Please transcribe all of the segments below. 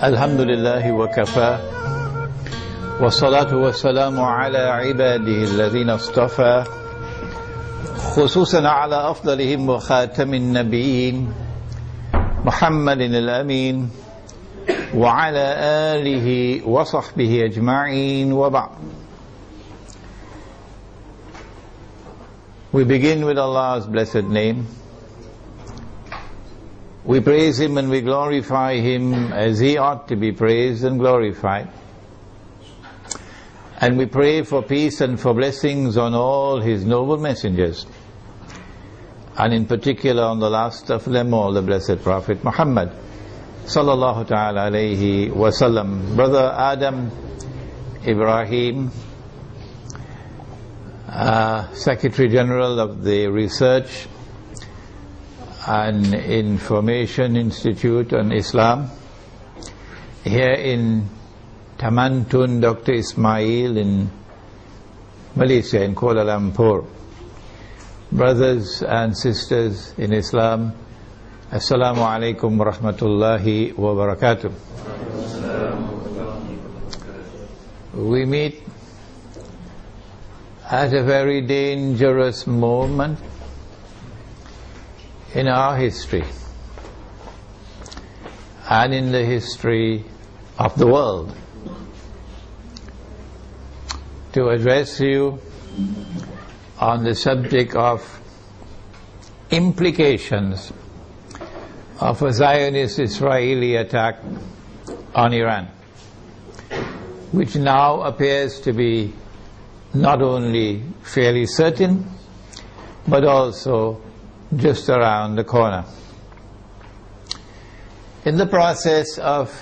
الحمد لله وكفى والصلاة والسلام على عباده الذين اصطفى خصوصا على أفضلهم وخاتم النبيين محمد الأمين وعلى آله وصحبه أجمعين وبعد. We begin with Allah's blessed name. We praise Him and we glorify Him as He ought to be praised and glorified. And we pray for peace and for blessings on all His noble messengers, and in particular on the last of them all, the blessed Prophet Muhammad sallallahu ta'ala alayhi wa sallam. Brother Adam Ibrahim, Secretary General of the Research and Information Institute on Islam, here in Taman Tun Dr. Ismail in Malaysia, in Kuala Lumpur. Brothers and sisters in Islam, Assalamu alaikum wa rahmatullahi wa barakatuh. We meet at a very dangerous moment in our history and in the history of the world, to address you on the subject of implications of a Zionist Israeli attack on Iran, which now appears to be not only fairly certain but also just around the corner. In the process of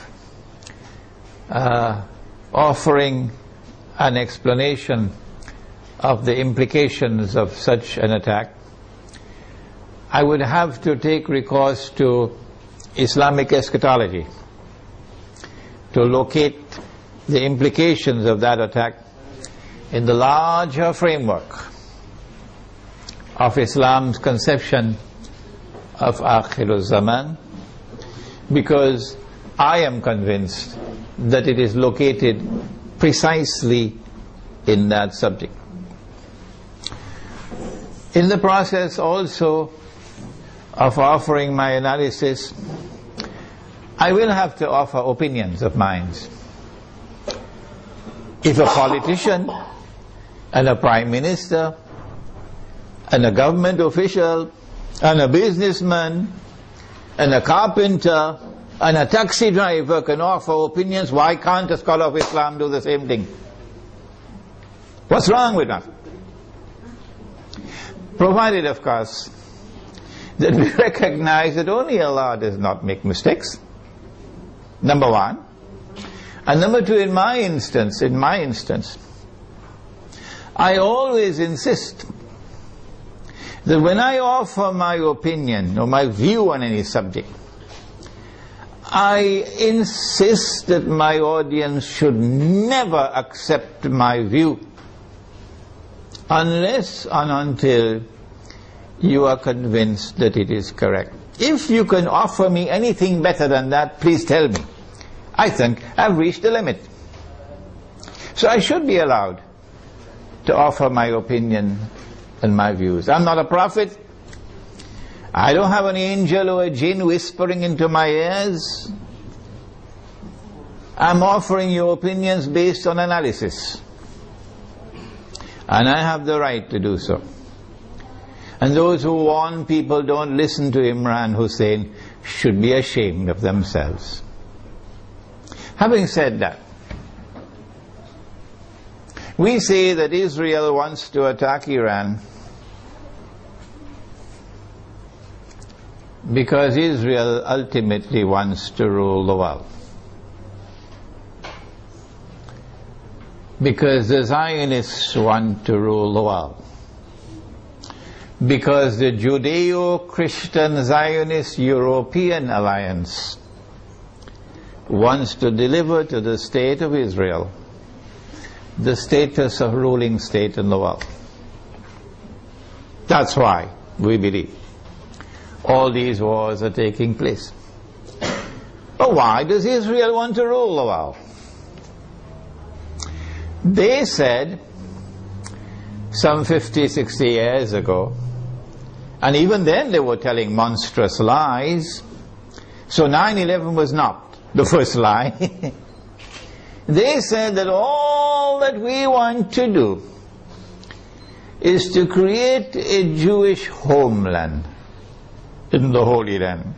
offering an explanation of the implications of such an attack, I would have to take recourse to Islamic eschatology to locate the implications of that attack in the larger framework of Islam's conception of Akhirul Zaman, because I am convinced that it is located precisely in that subject. In the process also of offering my analysis, I will have to offer opinions of mine. If a politician and a prime minister and a government official and a businessman and a carpenter and a taxi driver can offer opinions, why can't a scholar of Islam do the same thing? What's wrong with that? Provided, of course, that we recognize that only Allah does not make mistakes, number one. And number two, in my instance, I always insist that when I offer my opinion or my view on any subject, I insist that my audience should never accept my view unless and until you are convinced that it is correct. If you can offer me anything better than that, please tell me. I think I've reached the limit. So I should be allowed to offer my opinion and my views. I'm not a prophet. I don't have an angel or a jinn whispering into my ears. I'm offering you opinions based on analysis, and I have the right to do so. And those who warn people don't listen to Imran Hosein should be ashamed of themselves. Having said that, we say that Israel wants to attack Iran because Israel ultimately wants to rule the world. Because the Zionists want to rule the world. Because the Judeo-Christian Zionist European Alliance wants to deliver to the state of Israel the status of ruling state in the world. That's why we believe all these wars are taking place. Now why does Israel want to rule the world? They said some 50, 60 years ago, and even then they were telling monstrous lies. So 9/11 was not the first lie. They said that all that we want to do is to create a Jewish homeland in the Holy Land,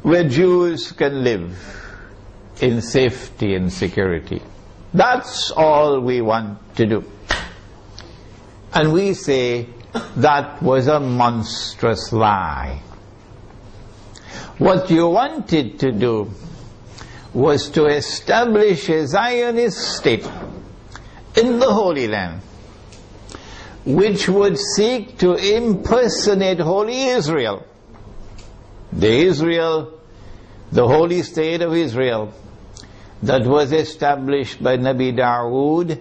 where Jews can live in safety and security. That's all we want to do. And we say that was a monstrous lie. What you wanted to do was to establish a Zionist state in the Holy Land, which would seek to impersonate Holy Israel, the holy state of Israel, that was established by Nabi Dawood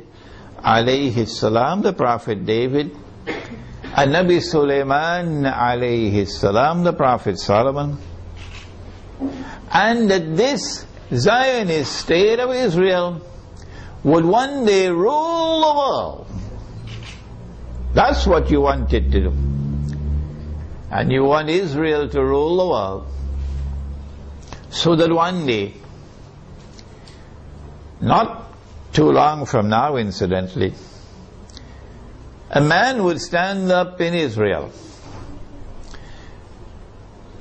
alayhi salam, the Prophet David, and Nabi Sulaiman alayhi salam, the Prophet Solomon, and that this Zionist state of Israel would one day rule the world. That's what you wanted to do. And you want Israel to rule the world, so that one day, not too long from now incidentally, a man would stand up in Israel.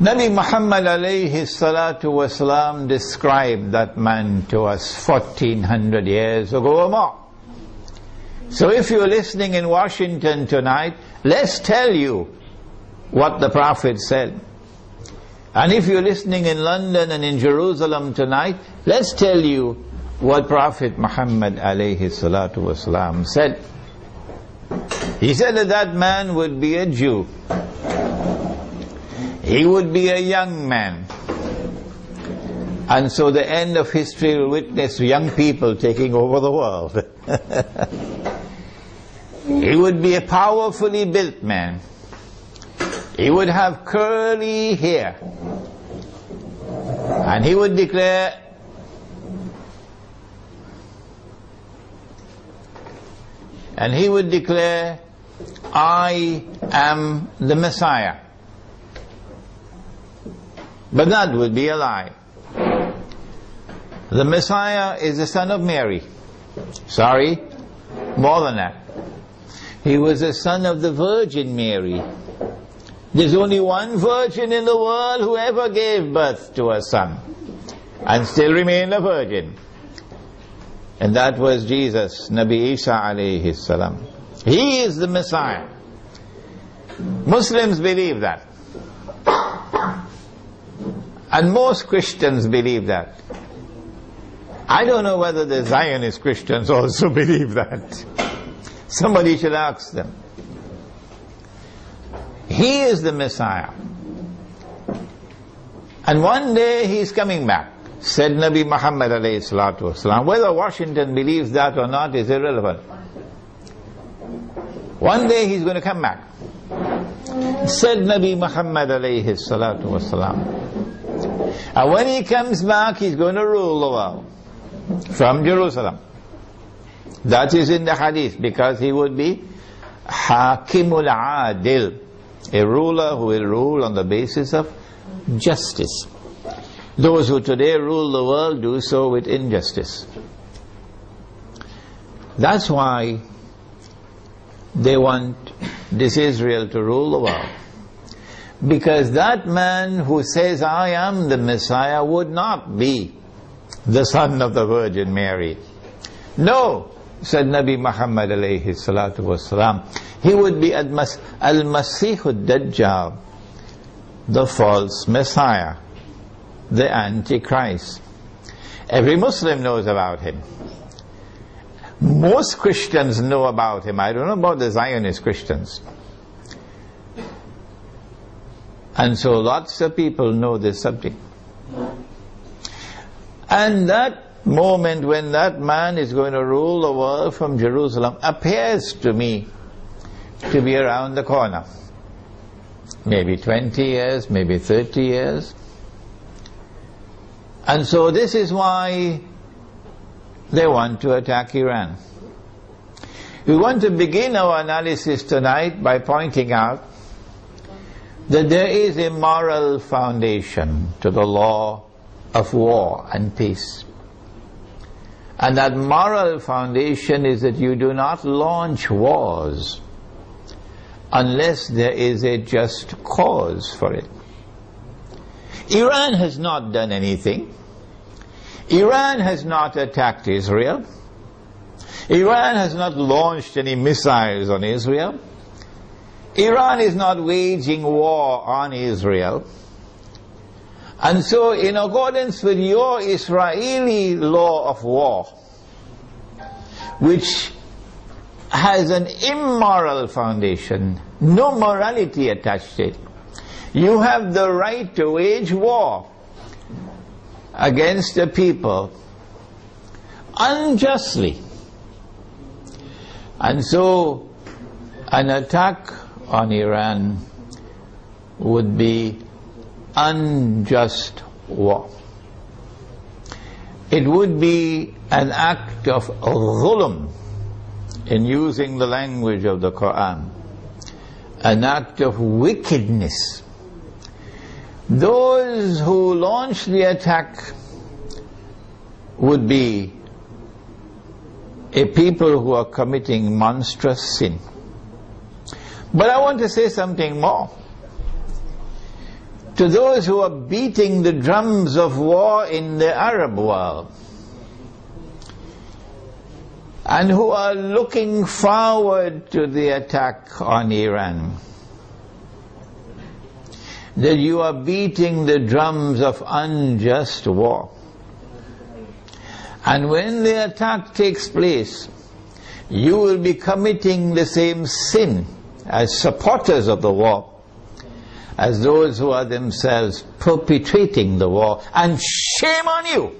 Nabi Muhammad alayhi salatu wasalam described that man to us 1400 years ago or more. So if you're listening in Washington tonight, let's tell you what the Prophet said. And if you're listening in London and in Jerusalem tonight, let's tell you what Prophet Muhammad alayhi salatu wasalam said. He said that that man would be a Jew. He would be a young man. And so the end of history will witness young people taking over the world. He would be a powerfully built man. He would have curly hair. And he would declare, I am the Messiah. But that would be a lie. The Messiah is the son of Mary. Sorry, more than that. He was the son of the Virgin Mary. There's only one virgin in the world who ever gave birth to a son and still remained a virgin. And that was Jesus, Nabi Isa alayhi salam. He is the Messiah. Muslims believe that. And most Christians believe that. I don't know whether the Zionist Christians also believe that. Somebody should ask them. He is the Messiah. And one day he's coming back, said Nabi Muhammad alayhi salatu wasalam. Whether Washington believes that or not is irrelevant. One day he's going to come back, said Nabi Muhammad alayhi salatu wasalam. And when he comes back, he's going to rule the world from Jerusalem. That is in the hadith, because he would be Hakimul Adil, a ruler who will rule on the basis of justice. Those who today rule the world do so with injustice. That's why they want this Israel to rule the world. Because that man who says, I am the Messiah, would not be the son of the Virgin Mary. No, said Nabi Muhammad alayhi salatu wasalam, he would be al-Masih ad-Dajjal, the false Messiah, the Antichrist. Every Muslim knows about him. Most Christians know about him. I don't know about the Zionist Christians. And so lots of people know this subject. And that moment when that man is going to rule the world from Jerusalem appears to me to be around the corner. Maybe 20 years, maybe 30 years. And so this is why they want to attack Iran. We want to begin our analysis tonight by pointing out that there is a moral foundation to the law of war and peace. And that moral foundation is that you do not launch wars unless there is a just cause for it. Iran has not done anything. Iran has not attacked Israel. Iran has not launched any missiles on Israel. Iran is not waging war on Israel. And so, in accordance with your Israeli law of war, which has an immoral foundation, no morality attached to it, you have the right to wage war against the people unjustly. And so, an attack on Iran would be unjust war. It would be an act of dhulm, in using the language of the Quran, an act of wickedness. Those who launch the attack would be a people who are committing monstrous sin. But I want to say something more. To those who are beating the drums of war in the Arab world, and who are looking forward to the attack on Iran, that you are beating the drums of unjust war. And when the attack takes place, you will be committing the same sin as supporters of the war, as those who are themselves perpetrating the war. And shame on you!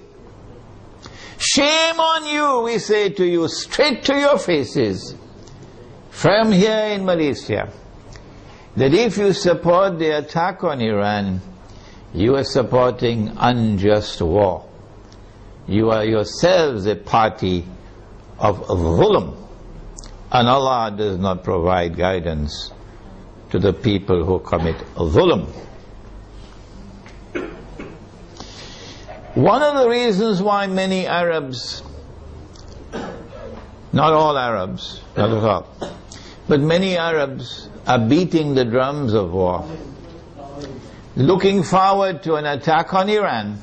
Shame on you, we say to you, straight to your faces, from here in Malaysia, that if you support the attack on Iran, you are supporting unjust war. You are yourselves a party of dhulm, and Allah does not provide guidance to the people who commit dhulm. One of the reasons why many Arabs, not all Arabs, not at all, but many Arabs are beating the drums of war, looking forward to an attack on Iran,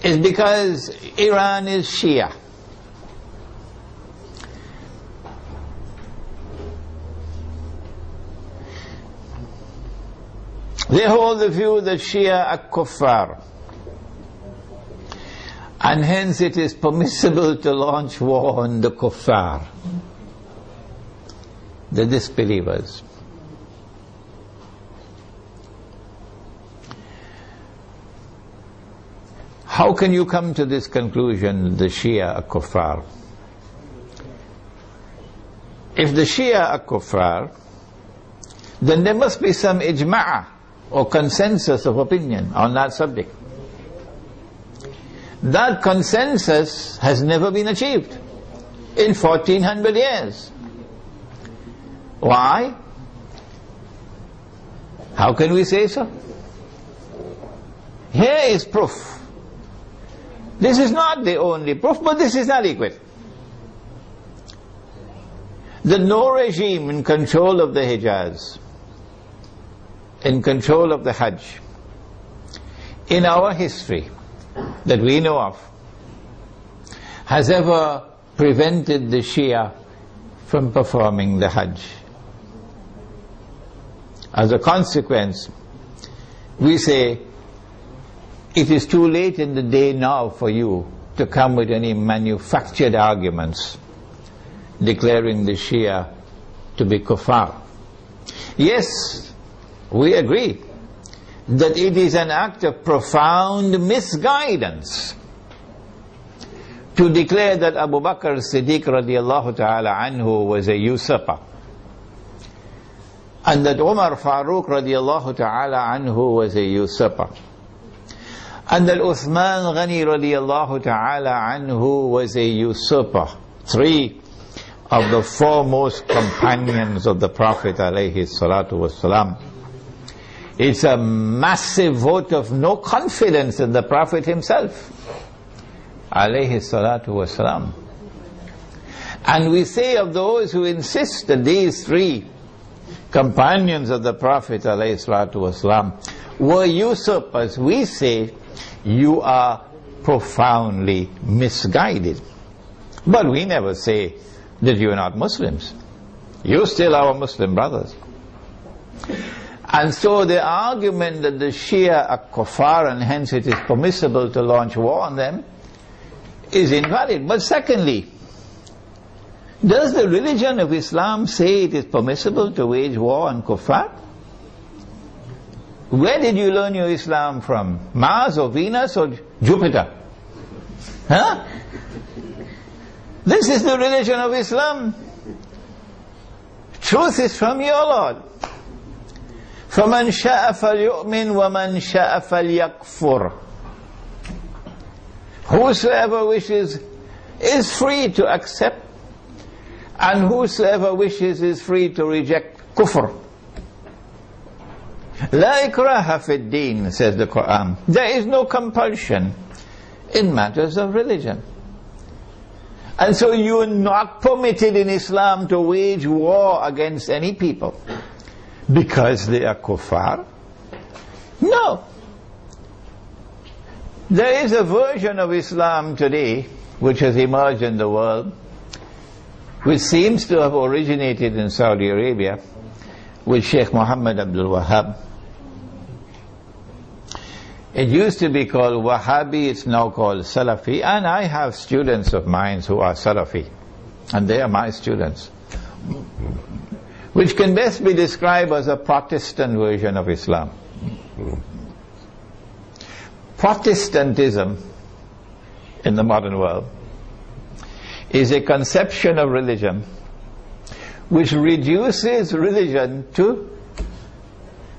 is because Iran is Shia. They hold the view that Shia are kuffar, and hence it is permissible to launch war on the kuffar, the disbelievers. How can you come to this conclusion, the Shia are kuffar? If the Shia are kuffar, then there must be some ijma' or consensus of opinion on that subject. That consensus has never been achieved in 1400 years. Why? How can we say so? Here is proof. This is not the only proof, but this is adequate. The no regime in control of the Hijaz, in control of the Hajj, in our history that we know of, has ever prevented the Shia from performing the Hajj. As a consequence, we say, it is too late in the day now for you to come with any manufactured arguments declaring the Shia to be kuffar. Yes, we agree that it is an act of profound misguidance to declare that Abu Bakr Siddiq radiallahu ta'ala anhu was a usurper, and that Umar Farooq radiallahu ta'ala anhu was a usurper. and that Uthman Ghani radiallahu ta'ala anhu was a usurper. 3 of the foremost companions of the Prophet alayhi salatu wasalam. It's a massive vote of no confidence in the Prophet himself alayhi salatu wasalam. And we say of those who insist that these 3 companions of the Prophet alayhi salatu wasalam were usurpers, we say you are profoundly misguided. But we never say that you are not Muslims. You still are our Muslim brothers. And so the argument that the Shia are kuffar and hence it is permissible to launch war on them is invalid. But secondly, does the religion of Islam say it is permissible to wage war on kuffar? Where did you learn your Islam from? Mars or Venus or Jupiter? Huh? This is the religion of Islam. Truth is from your Lord. فَمَنْ شَاءَ فَلْيُؤْمِنْ وَمَنْ شَاءَ فَلْيَكْفُرْ. Whosoever wishes is free to accept, and whosoever wishes is free to reject kufr. لَا إِكْرَاهَ فِي الدِّينِ, says the Quran. There is no compulsion in matters of religion. And so you are not permitted in Islam to wage war against any people because they are kuffar. No. There is a version of Islam today which has emerged in the world, which seems to have originated in Saudi Arabia with Sheikh Muhammad Abdul Wahhab. It used to be called Wahhabi, it's now called Salafi, and I have students of mine who are Salafi, and they are my students, which can best be described as a Protestant version of Islam. Protestantism in the modern world is a conception of religion which reduces religion to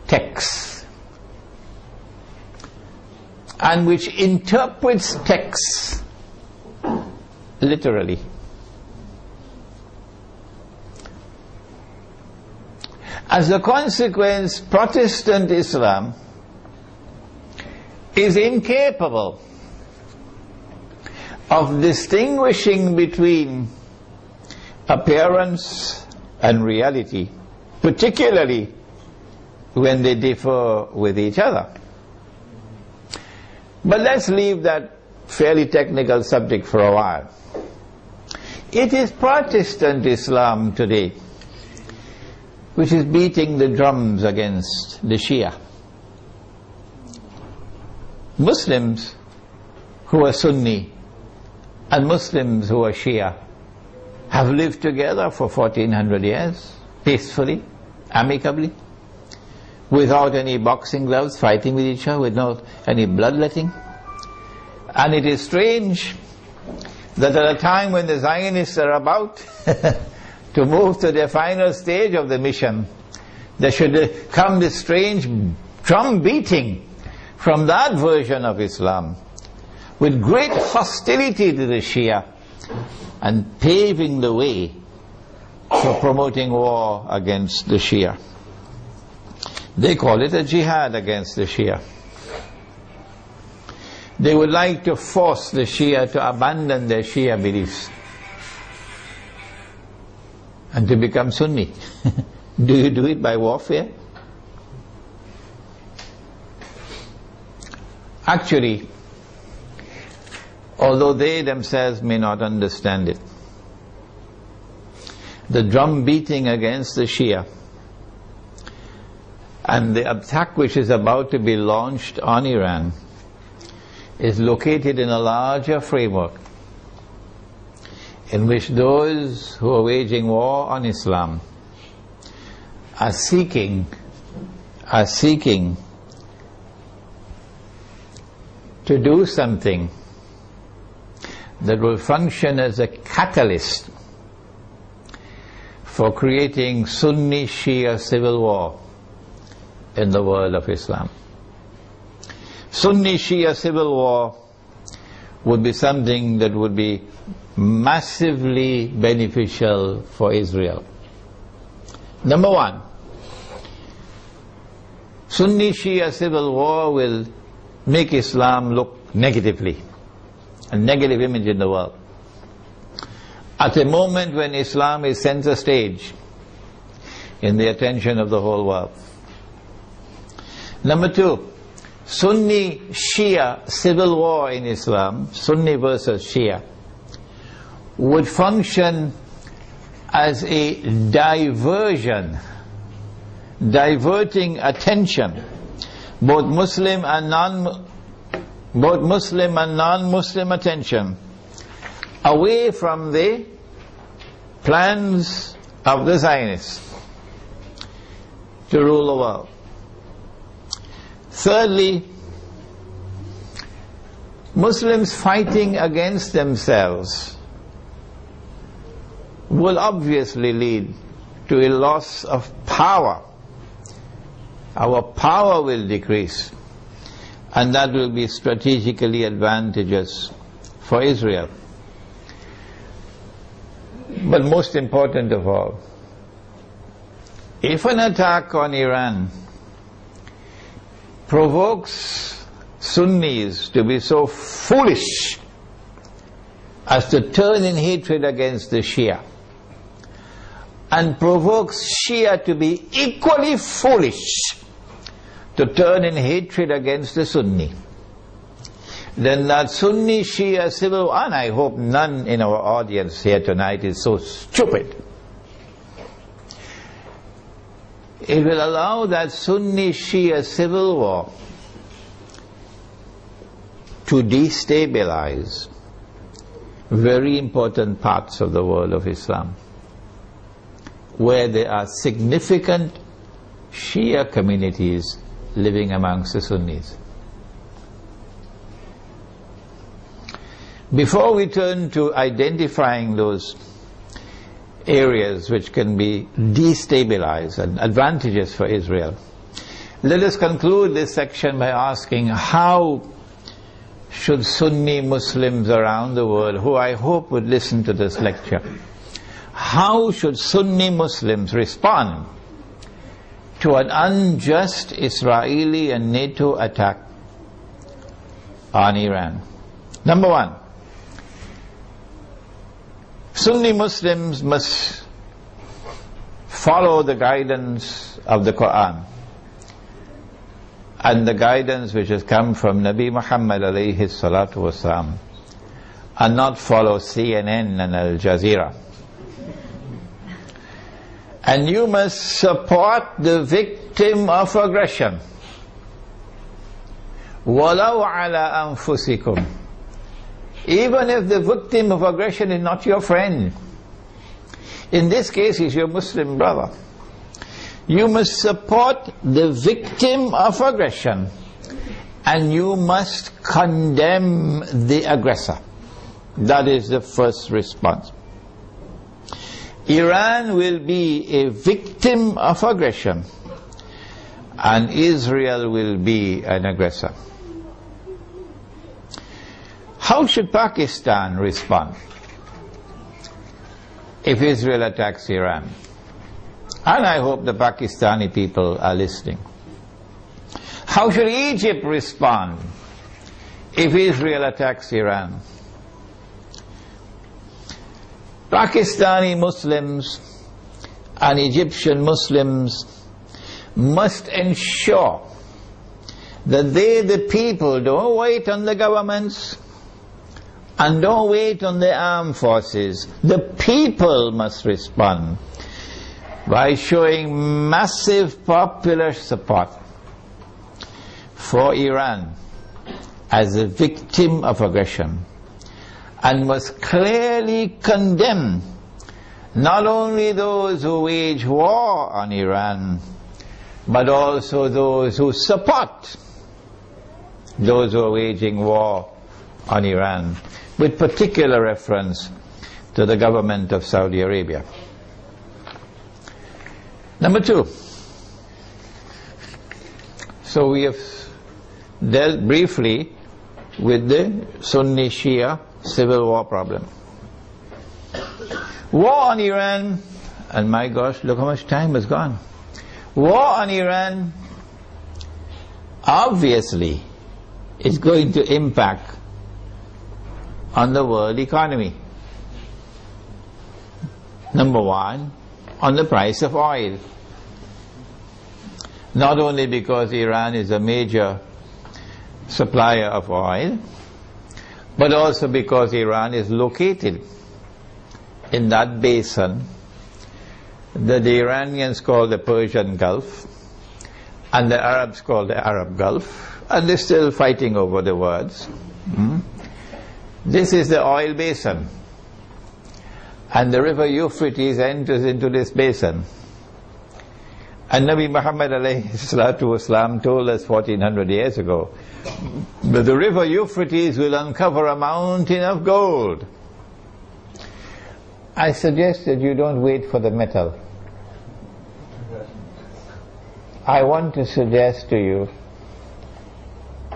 texts, and which interprets texts literally. As a consequence, Protestant Islam is incapable of distinguishing between appearance and reality, particularly when they differ with each other. But let's leave that fairly technical subject for a while. It is Protestant Islam today which is beating the drums against the Shia. Muslims who are Sunni and Muslims who are Shia have lived together for 1400 years, peacefully, amicably, without any boxing gloves, fighting with each other, without any bloodletting. And it is strange that at a time when the Zionists are about to move to their final stage of the mission, there should come this strange drum beating from that version of Islam, with great hostility to the Shia, and paving the way for promoting war against the Shia. They call it a jihad against the Shia. They would like to force the Shia to abandon their Shia beliefs and to become Sunni. Do you do it by warfare? Actually, although they themselves may not understand it, the drum beating against the Shia and the attack which is about to be launched on Iran is located in a larger framework in which those who are waging war on Islam are seeking to do something that will function as a catalyst for creating Sunni Shia civil war in the world of Islam. Sunni-Shia civil war would be something that would be massively beneficial for Israel. Number one, Sunni-Shia civil war will make Islam look negatively, a negative image in the world. At a moment when Islam is center stage in the attention of the whole world. Number two, Sunni-Shia civil war in Islam, Sunni versus Shia, would function as a diversion, diverting attention, both Muslim and non-Muslim attention, away from the plans of the Zionists to rule the world. Thirdly, Muslims fighting against themselves will obviously lead to a loss of power. Our power will decrease, and that will be strategically advantageous for Israel. But most important of all, if an attack on Iran provokes Sunnis to be so foolish as to turn in hatred against the Shia, and provokes Shia to be equally foolish to turn in hatred against the Sunni, then that Sunni-Shia civil war, and I hope none in our audience here tonight is so stupid, it will allow that Sunni-Shia civil war to destabilize very important parts of the world of Islam, where there are significant Shia communities living amongst the Sunnis. Before we turn to identifying those areas which can be destabilized and advantageous for Israel, let us conclude this section by asking, how should Sunni Muslims around the world, who I hope would listen to this lecture, how should Sunni Muslims respond to an unjust Israeli and NATO attack on Iran? Number one, Sunni Muslims must follow the guidance of the Quran and the guidance which has come from Nabi Muhammad alayhi salatu wasalam, and not follow CNN and Al Jazeera. And you must support the victim of aggression, وَلَوْ عَلَىٰ أَنفُسِكُمْ, even if the victim of aggression is not your friend. In this case, he's your Muslim brother. You must support the victim of aggression, and you must condemn the aggressor. That is the first response. Iran will be a victim of aggression, and Israel will be an aggressor. How should Pakistan respond if Israel attacks Iran? And I hope the Pakistani people are listening. How should Egypt respond if Israel attacks Iran? Pakistani Muslims and Egyptian Muslims must ensure that they, the people, don't wait on the governments and don't wait on the armed forces. The people must respond by showing massive popular support for Iran as a victim of aggression, and must clearly condemn not only those who wage war on Iran, but also those who support those who are waging war on Iran, with particular reference to the government of Saudi Arabia. Number two, so we have dealt briefly with the Sunni Shia civil war problem. War on Iran, and my gosh, look how much time has gone. War on Iran obviously is going to impact on the world economy. Number one, on the price of oil. Not only because Iran is a major supplier of oil, but also because Iran is located in that basin that the Iranians call the Persian Gulf and the Arabs call the Arab Gulf, and they're still fighting over the words. This is the oil basin, and the river Euphrates enters into this basin. And Nabi Muhammad alayhi salatu wasalam told us 1400 years ago that the river Euphrates will uncover a mountain of gold. I suggest that you don't wait for the metal. I want to suggest to you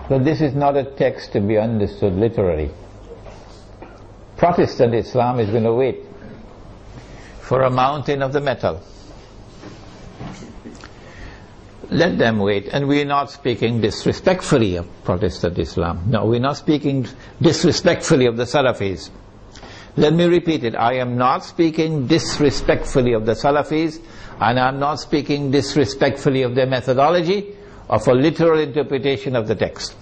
that this is not a text to be understood literally. Protestant Islam is going to wait for a mountain of the metal. Let them wait. And we're not speaking disrespectfully of Protestant Islam. No, we're not speaking disrespectfully of the Salafis. Let me repeat it. I am not speaking disrespectfully of the Salafis, and I'm not speaking disrespectfully of their methodology or for literal interpretation of the text.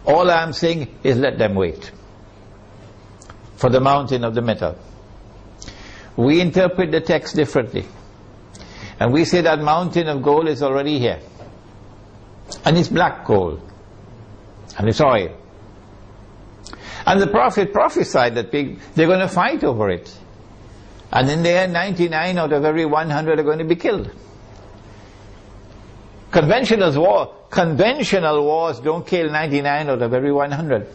All I'm saying is let them wait for the mountain of the metal. We interpret the text differently. And we say that mountain of gold is already here. And it's black gold. And it's oil. And the Prophet prophesied that they're going to fight over it. And in the end, 99 out of every 100 are going to be killed. Conventional wars don't kill 99 out of every 100.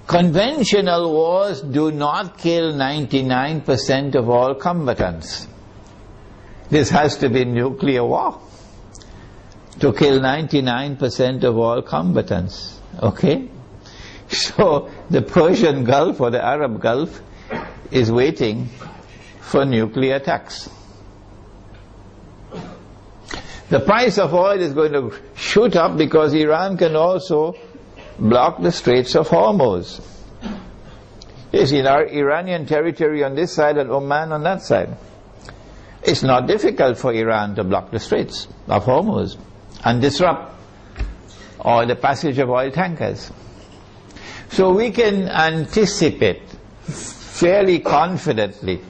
Conventional wars do not kill 99% of all combatants. This has to be nuclear war to kill 99% of all combatants. Okay? So the Persian Gulf or the Arab Gulf is waiting for nuclear attacks. The price of oil is going to shoot up because Iran can also block the Straits of Hormuz. You see, our Iranian territory on this side and Oman on that side. It's not difficult for Iran to block the Straits of Hormuz and disrupt the passage of oil tankers. So we can anticipate fairly confidently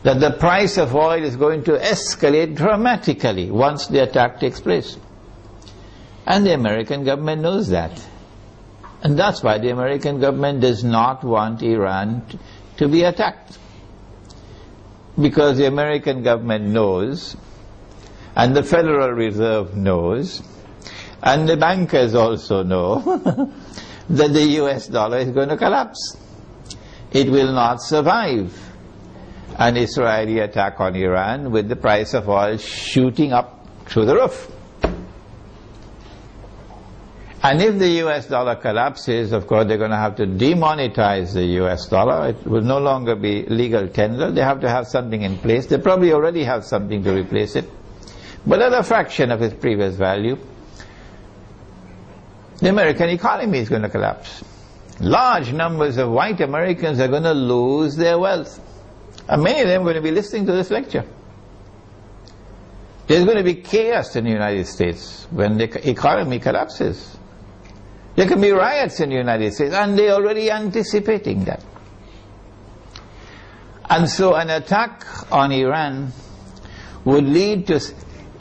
that the price of oil is going to escalate dramatically once the attack takes place. And the American government knows that. And that's why the American government does not want Iran to be attacked. Because the American government knows, and the Federal Reserve knows, and the bankers also know that the US dollar is going to collapse. It will not survive an Israeli attack on Iran with the price of oil shooting up through the roof. And if the US dollar collapses, of course, they're going to have to demonetize the US dollar. It will no longer be legal tender. They have to have something in place. They probably already have something to replace it, but at a fraction of its previous value. The American economy is going to collapse. Large numbers of white Americans are going to lose their wealth. And many of them are going to be listening to this lecture. There's going to be chaos in the United States when the economy collapses. There can be riots in the United States, and they're already anticipating that. And so an attack on Iran would lead to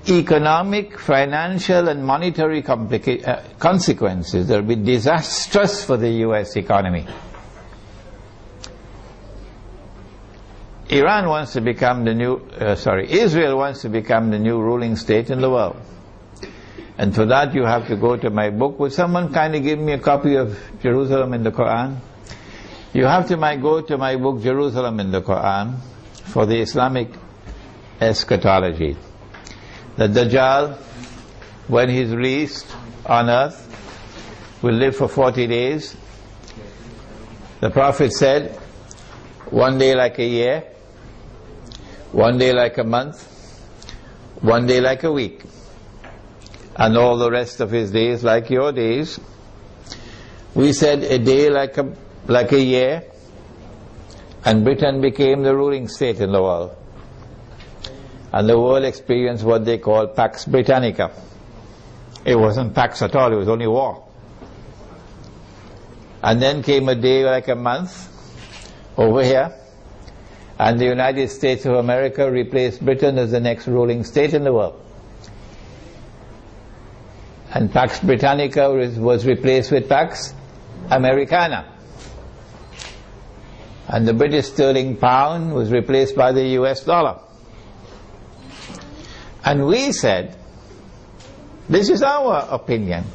economic, financial, and monetary consequences that will be disastrous for the US economy. Israel wants to become the new ruling state in the world. And for that you have to go to my book. Would someone kindly give me a copy of Jerusalem in the Quran? You have to go to my book Jerusalem in the Quran for the Islamic eschatology. The Dajjal, when he's released on earth will live for 40 days. The Prophet said, one day like a year, one day like a month, one day like a week, and all the rest of his days like your days. We said a day like a year, and Britain became the ruling state in the world. And the world experienced what they call Pax Britannica. It wasn't Pax at all, it was only war. And then came a day like a month over here, and the United States of America replaced Britain as the next ruling state in the world. And Pax Britannica was replaced with Pax Americana. And the British sterling pound was replaced by the US dollar. And we said, this is our opinion,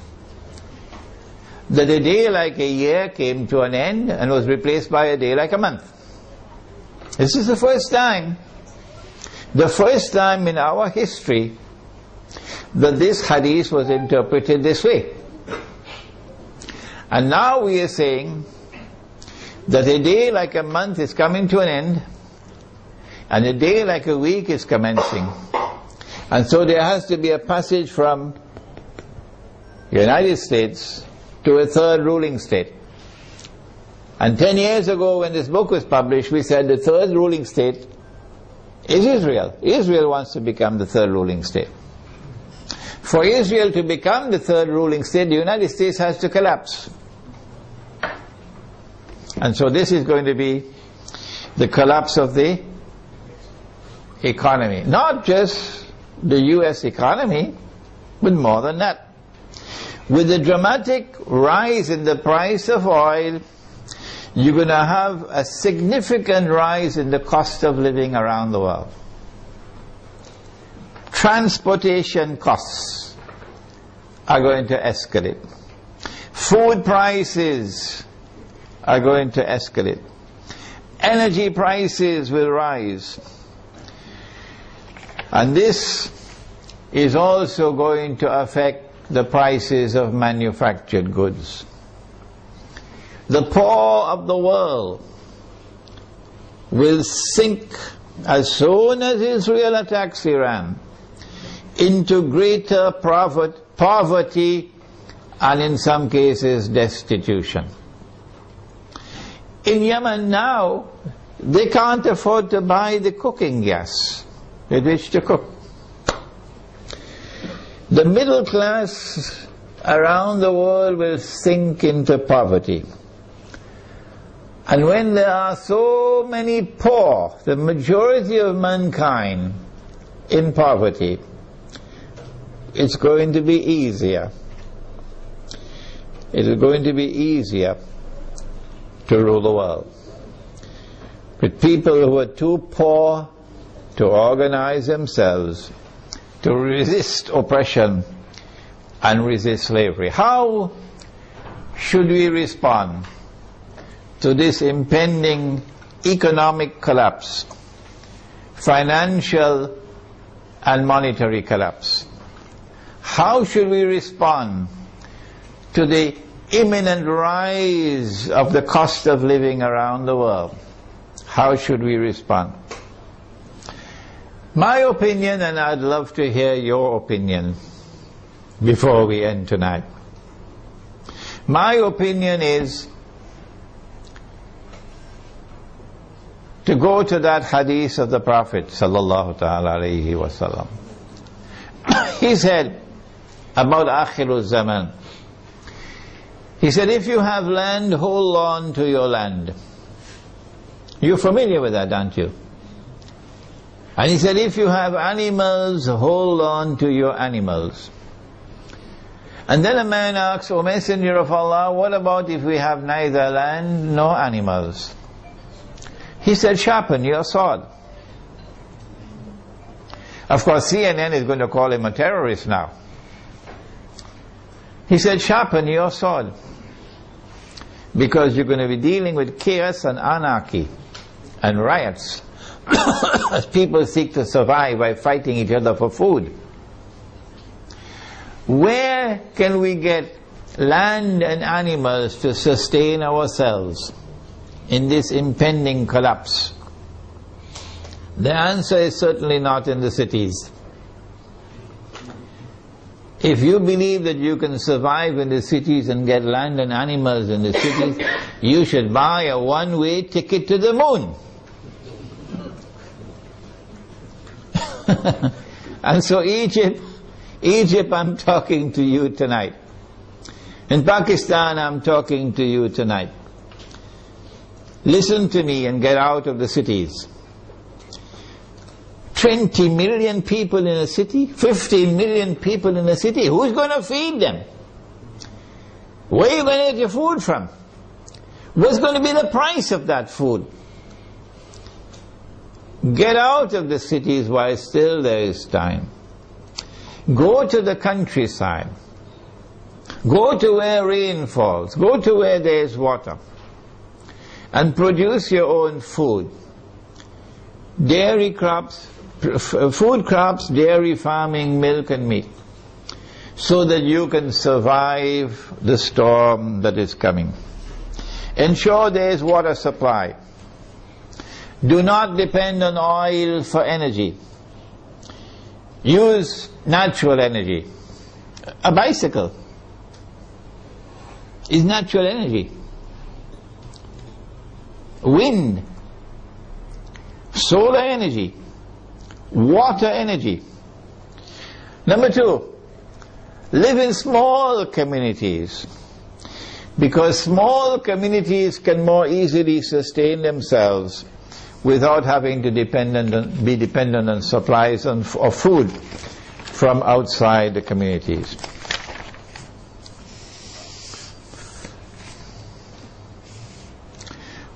that a day like a year came to an end and was replaced by a day like a month. This is the first time in our history that this hadith was interpreted this way. And now we are saying that a day like a month is coming to an end, and a day like a week is commencing. And so there has to be a passage from the United States to a third ruling state. And 10 years ago when this book was published, we said the third ruling state is Israel. Israel wants to become the third ruling state. For Israel to become the third ruling state, the United States has to collapse. And so this is going to be the collapse of the economy. Not just the US economy, but more than that. With the dramatic rise in the price of oil, you're going to have a significant rise in the cost of living around the world. Transportation costs are going to escalate. Food prices are going to escalate. Energy prices will rise. And this is also going to affect the prices of manufactured goods. The poor of the world will sink as soon as Israel attacks Iran into greater poverty and in some cases destitution. In Yemen now, they can't afford to buy the cooking gas with which to cook. The middle class around the world will sink into poverty. And when there are so many poor, the majority of mankind in poverty, it's going to be easier. It is going to be easier to rule the world. With people who are too poor to organize themselves, to resist oppression and resist slavery. How should we respond to this impending economic collapse, financial and monetary collapse? How should we respond to the imminent rise of the cost of living around the world? How should we respond? My opinion, and I'd love to hear your opinion before we end tonight. My opinion is to go to that hadith of the Prophet sallallahu ta'ala alayhi wa sallam. He said about Akhirul Zaman, he said, if you have land, hold on to your land. You're familiar with that, aren't you? And he said, if you have animals, hold on to your animals. And then a man asks, O Messenger of Allah, what about if we have neither land nor animals? He said, sharpen your sword. Of course, CNN is going to call him a terrorist now. He said, sharpen your sword. Because you're going to be dealing with chaos and anarchy and riots as people seek to survive by fighting each other for food. Where can we get land and animals to sustain ourselves in this impending collapse? The answer is certainly not in the cities. If you believe that you can survive in the cities and get land and animals in the cities, you should buy a one-way ticket to the moon. And so Egypt, I'm talking to you tonight. In Pakistan, I'm talking to you tonight. Listen to me and get out of the cities. 20 million people in a city, 15 million people in a city, who's going to feed them? Where are you going to get your food from? What's going to be the price of that food? Get out of the cities while still there is time. Go to the countryside. Go to where rain falls. Go to where there is water. And produce your own food. Dairy crops, food crops, dairy farming, milk and meat, so that you can survive the storm that is coming. Ensure there is water supply. Do not depend on oil for energy. Use natural energy. A bicycle is natural energy. Wind, solar energy, water energy. Number 2, live in small communities, because small communities can more easily sustain themselves without having to be dependent on supplies of food from outside the communities.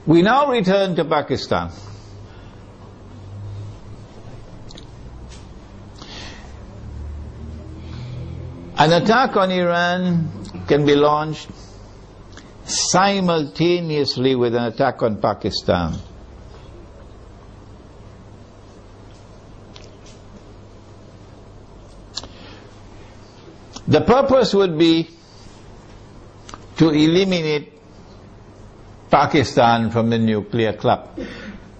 We now return to Pakistan. An attack on Iran can be launched simultaneously with an attack on Pakistan. The purpose would be to eliminate Pakistan from the nuclear club.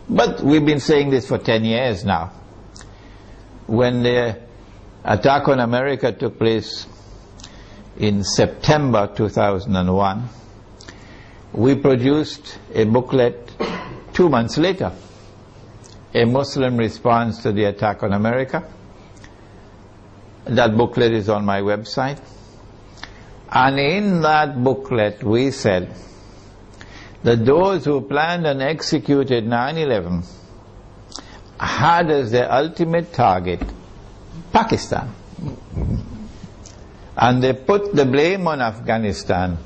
But we've been saying this for 10 years now. When the attack on America took place in September 2001, we produced a booklet 2 months later, a Muslim response to the attack on America. That booklet is on my website. And in that booklet we said that those who planned and executed 9/11 had as their ultimate target Pakistan. And they put the blame on Afghanistan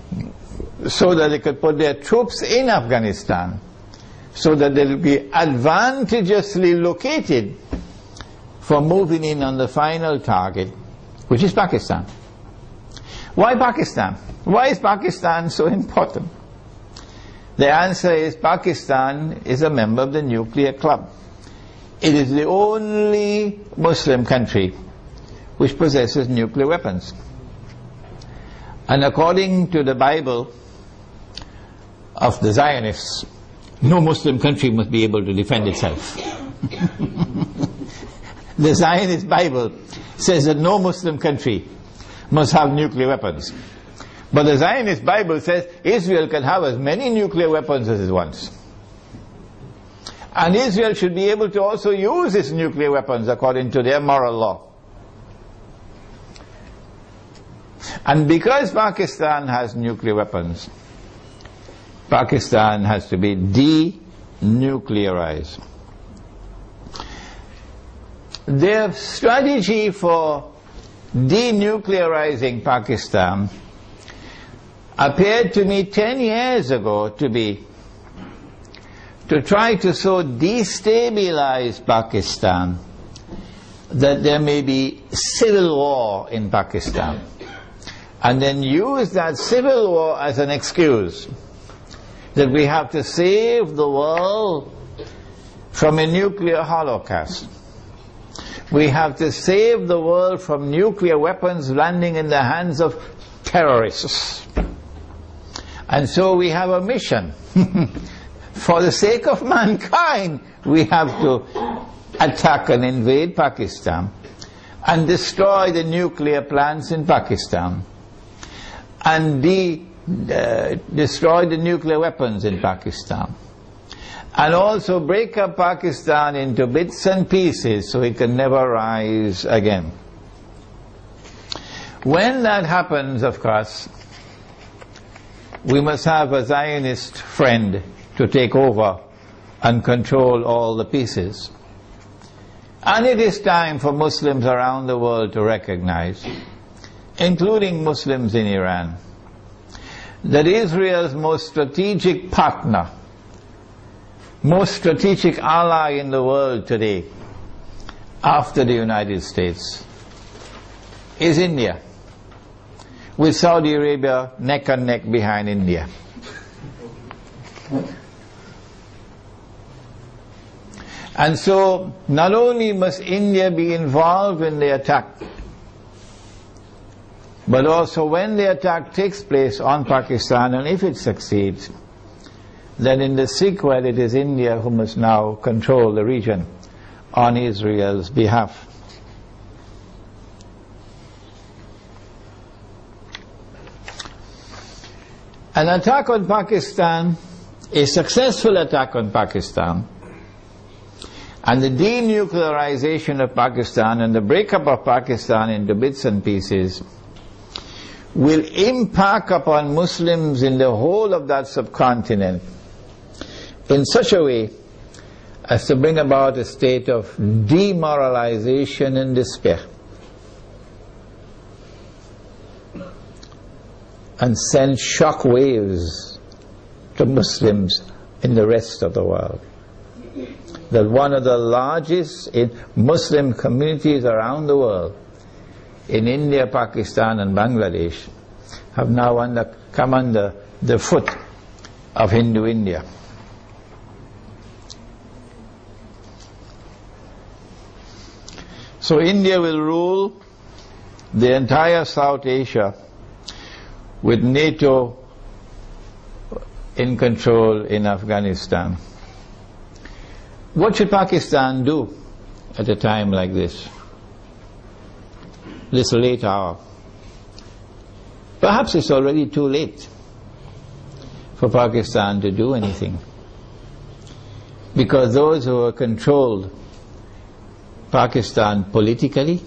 so that they could put their troops in Afghanistan, so that they will be advantageously located for moving in on the final target, which is Pakistan. Why Pakistan? Why is Pakistan so important? The answer is Pakistan is a member of the nuclear club. It is the only Muslim country which possesses nuclear weapons. And according to the Bible of the Zionists, no Muslim country must be able to defend itself. The Zionist Bible says that no Muslim country must have nuclear weapons. But the Zionist Bible says Israel can have as many nuclear weapons as it wants. And Israel should be able to also use its nuclear weapons according to their moral law. And because Pakistan has nuclear weapons, Pakistan has to be denuclearized. Their strategy for denuclearizing Pakistan appeared to me 10 years ago to be to try to so destabilize Pakistan that there may be civil war in Pakistan, and then use that civil war as an excuse that we have to save the world from a nuclear holocaust. We have to save the world from nuclear weapons landing in the hands of terrorists. And so we have a mission. For the sake of mankind, we have to attack and invade Pakistan and destroy the nuclear plants in Pakistan and destroy the nuclear weapons in Pakistan, and also break up Pakistan into bits and pieces so it can never rise again. When that happens, of course, we must have a Zionist friend to take over and control all the pieces. And it is time for Muslims around the world to recognize, including Muslims in Iran, that Israel's most strategic partner, most strategic ally in the world today, after the United States, is India, with Saudi Arabia neck and neck behind India. And so, not only must India be involved in the attack, but also when the attack takes place on Pakistan, and if it succeeds, then in the sequel it is India who must now control the region on Israel's behalf. An attack on Pakistan, a successful attack on Pakistan, and the denuclearization of Pakistan and the breakup of Pakistan into bits and pieces will impact upon Muslims in the whole of that subcontinent in such a way as to bring about a state of demoralization and despair, and send shock waves to Muslims in the rest of the world. That one of the largest Muslim communities around the world, in India, Pakistan and Bangladesh, have now come under the foot of Hindu India. So India will rule the entire South Asia with NATO in control in Afghanistan. What should Pakistan do at a time like this late hour? Perhaps it's already too late for Pakistan to do anything, because those who have controlled Pakistan politically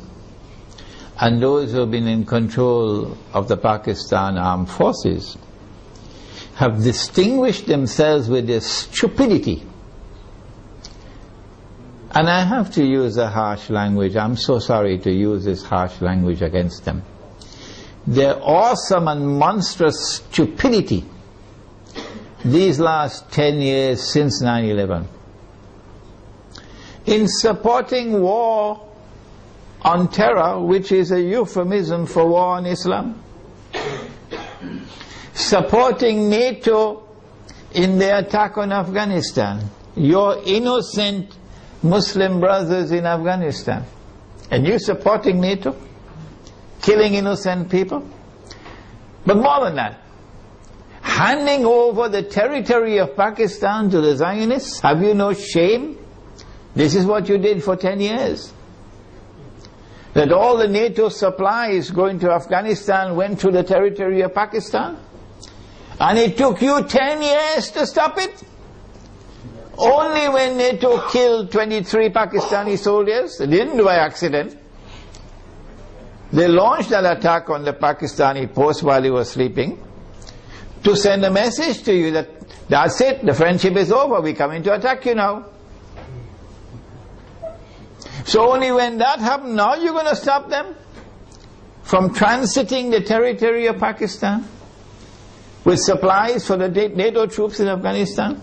and those who have been in control of the Pakistan armed forces have distinguished themselves with their stupidity. And I have to use a harsh language. I'm so sorry to use this harsh language against them. Their awesome and monstrous stupidity these last 10 years since 9/11 in supporting war on terror, which is a euphemism for war on Islam, supporting NATO in the attack on Afghanistan, your innocent Muslim brothers in Afghanistan, and you supporting NATO, killing innocent people. But more than that, handing over the territory of Pakistan to the Zionists. Have you no shame? This is what you did for 10 years. That all the NATO supplies going to Afghanistan went to the territory of Pakistan, and it took you 10 years to stop it. Only when NATO killed 23 Pakistani soldiers, they didn't do by accident. They launched an attack on the Pakistani post while he was sleeping to send a message to you that that's it, the friendship is over, we're coming to attack you now. So only when that happened, now you're going to stop them from transiting the territory of Pakistan with supplies for the NATO troops in Afghanistan?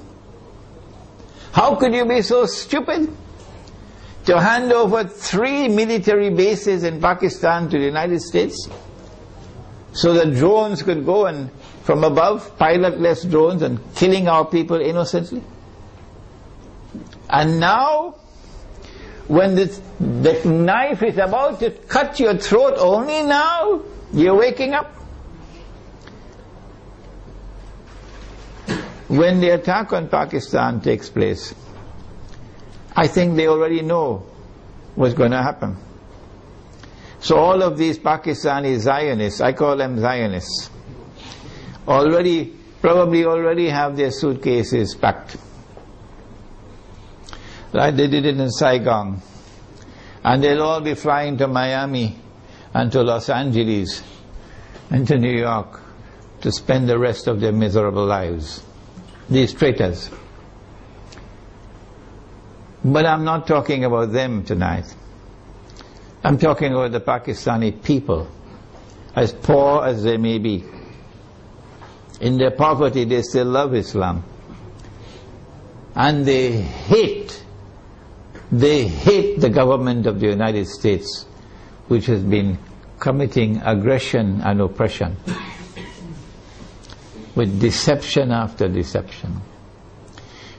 How could you be so stupid to hand over 3 military bases in Pakistan to the United States so that drones could go and from above, pilotless drones, and killing our people innocently? And now when the knife is about to cut your throat, only now you're waking up. When the attack on Pakistan takes place, I think they already know what's going to happen. So all of these Pakistani Zionists, I call them Zionists, probably already have their suitcases packed. Like they did it in Saigon. And they'll all be flying to Miami and to Los Angeles and to New York to spend the rest of their miserable lives. These traitors. But I'm not talking about them tonight. I'm talking about the Pakistani people, as poor as they may be. In their poverty, they still love Islam. And they hate the government of the United States, which has been committing aggression and oppression, with deception after deception.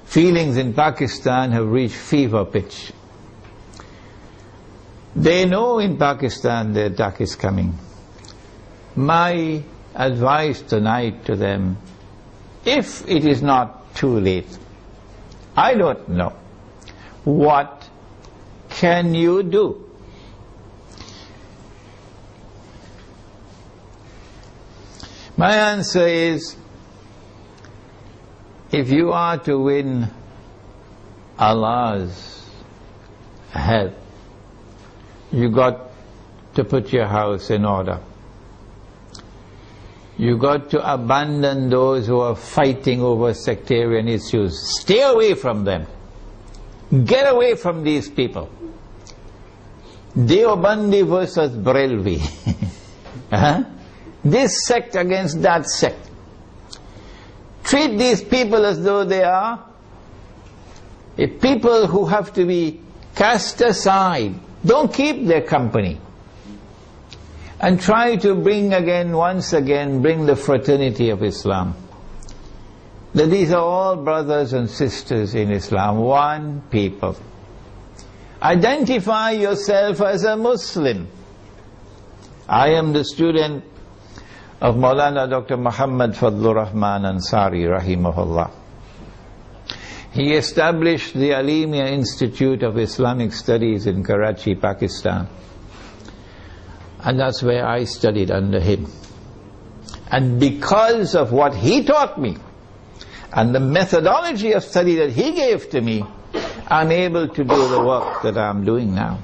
Feelings in Pakistan have reached fever pitch. They know in Pakistan the attack is coming. My advice tonight to them, if it is not too late, I don't know, what can you do? My answer is, if you are to win Allah's help, you got to put your house in order. You got to abandon those who are fighting over sectarian issues. Stay away from them. Get away from these people. Deobandi versus Barelvi. This sect against that sect. Treat these people as though they are people who have to be cast aside. Don't keep their company. And try to bring once again, the fraternity of Islam. That these are all brothers and sisters in Islam, one people. Identify yourself as a Muslim. I am the student of Maulana Dr. Muhammad Fadlur Rahman Ansari, rahimahullah. He established the Alimia Institute of Islamic Studies in Karachi, Pakistan. And that's where I studied under him. And because of what he taught me, and the methodology of study that he gave to me, I'm able to do the work that I'm doing now.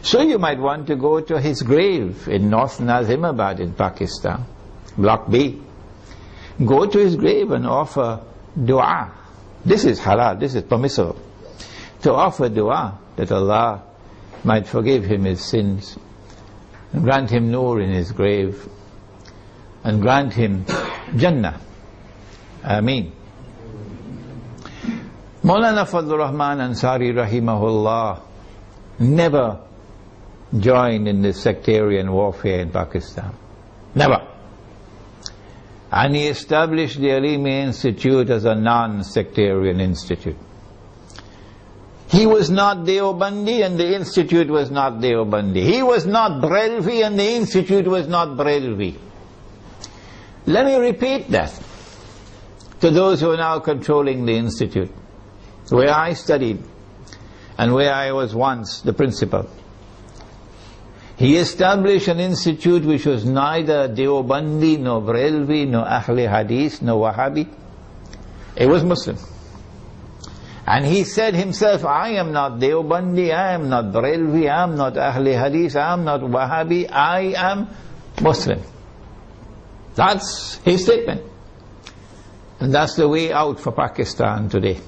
So you might want to go to his grave in North Nazimabad in Pakistan, Block B. Go to his grave and offer dua. This is halal, this is permissible. To offer dua that Allah might forgive him his sins, and grant him nur in his grave, and grant him Jannah. Ameen. Maulana Fadlur Rahman Ansari rahimahullah never joined in this sectarian warfare in Pakistan. Never. And he established the Alimi Institute as a non-sectarian institute. He was not Deobandi and the institute was not Deobandi. He was not Barelvi and the institute was not Barelvi. Let me repeat that to those who are now controlling the institute, where I studied and where I was once the principal. He established an institute which was neither Deobandi, nor Barelvi, nor Ahli Hadith, nor Wahhabi. It was Muslim. And he said himself, I am not Deobandi, I am not Barelvi, I am not Ahli Hadith, I am not Wahhabi, I am Muslim. That's his statement. And that's the way out for Pakistan today.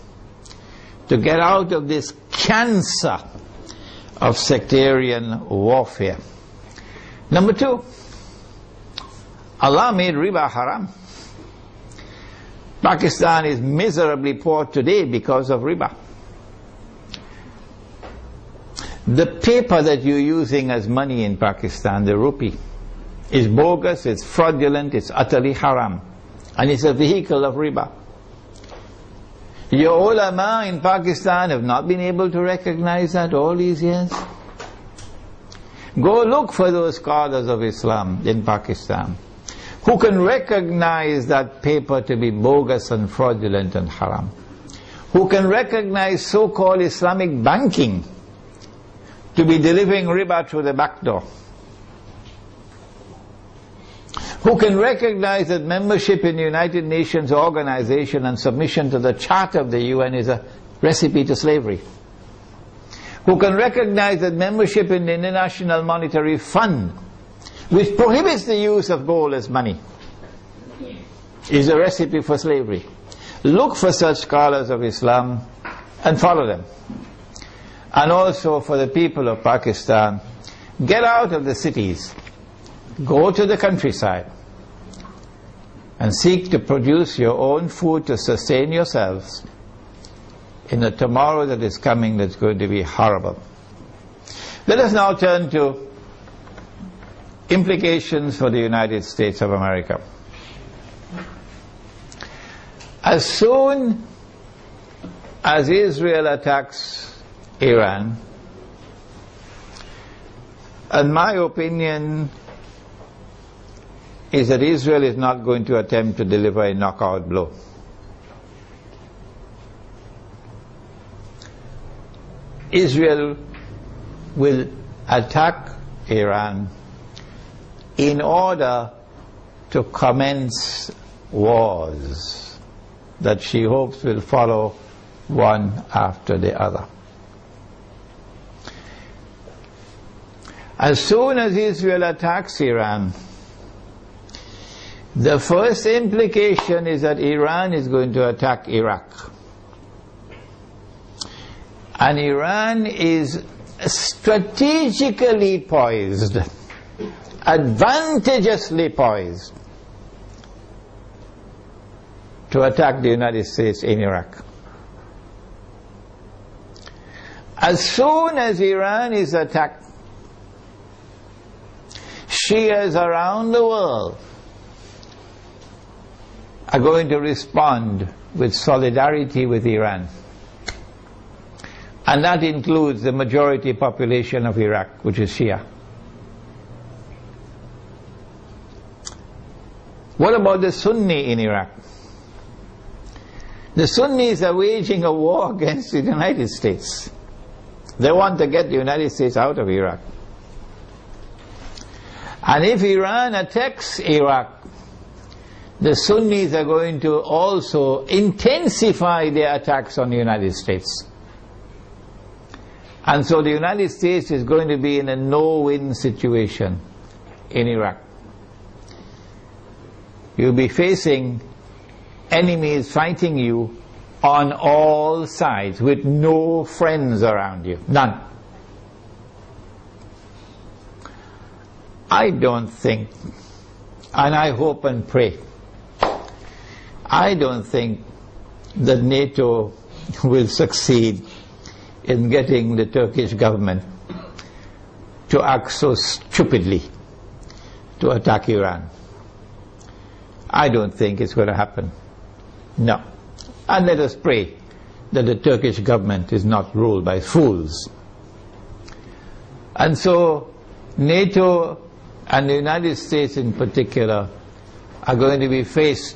To get out of this cancer of sectarian warfare. Number two, Allah made riba haram. Pakistan is miserably poor today because of riba. The paper that you're using as money in Pakistan, the rupee, is bogus, it's fraudulent, it's utterly haram. And it's a vehicle of riba. Your ulama in Pakistan have not been able to recognize that all these years. Go look for those scholars of Islam in Pakistan who can recognize that paper to be bogus and fraudulent and haram, who can recognize so-called Islamic banking to be delivering riba through the back door, who can recognize that membership in the United Nations organization and submission to the Charter of the UN is a recipe to slavery, who can recognize that membership in the International Monetary Fund, which prohibits the use of gold as money, is a recipe for slavery. Look for such scholars of Islam and follow them. And also for the people of Pakistan, get out of the cities, go to the countryside, and seek to produce your own food to sustain yourselves in a tomorrow that is coming that's going to be horrible. Let us now turn to implications for the United States of America. As soon as Israel attacks Iran, and my opinion is that Israel is not going to attempt to deliver a knockout blow. Israel will attack Iran in order to commence wars that she hopes will follow one after the other. As soon as Israel attacks Iran, the first implication is that Iran is going to attack Iraq. And Iran is strategically poised, advantageously poised, to attack the United States in Iraq. As soon as Iran is attacked, Shias around the world are going to respond with solidarity with Iran. And that includes the majority population of Iraq, which is Shia. What about the Sunni in Iraq? The Sunnis are waging a war against the United States. They want to get the United States out of Iraq. And if Iran attacks Iraq, the Sunnis are going to also intensify their attacks on the United States. And so the United States is going to be in a no-win situation in Iraq. You'll be facing enemies fighting you on all sides with no friends around you. None. I don't think, and I hope and pray, I don't think that NATO will succeed in getting the Turkish government to act so stupidly to attack Iran. I don't think it's going to happen. No. And let us pray that the Turkish government is not ruled by fools. And so NATO and the United States in particular are going to be faced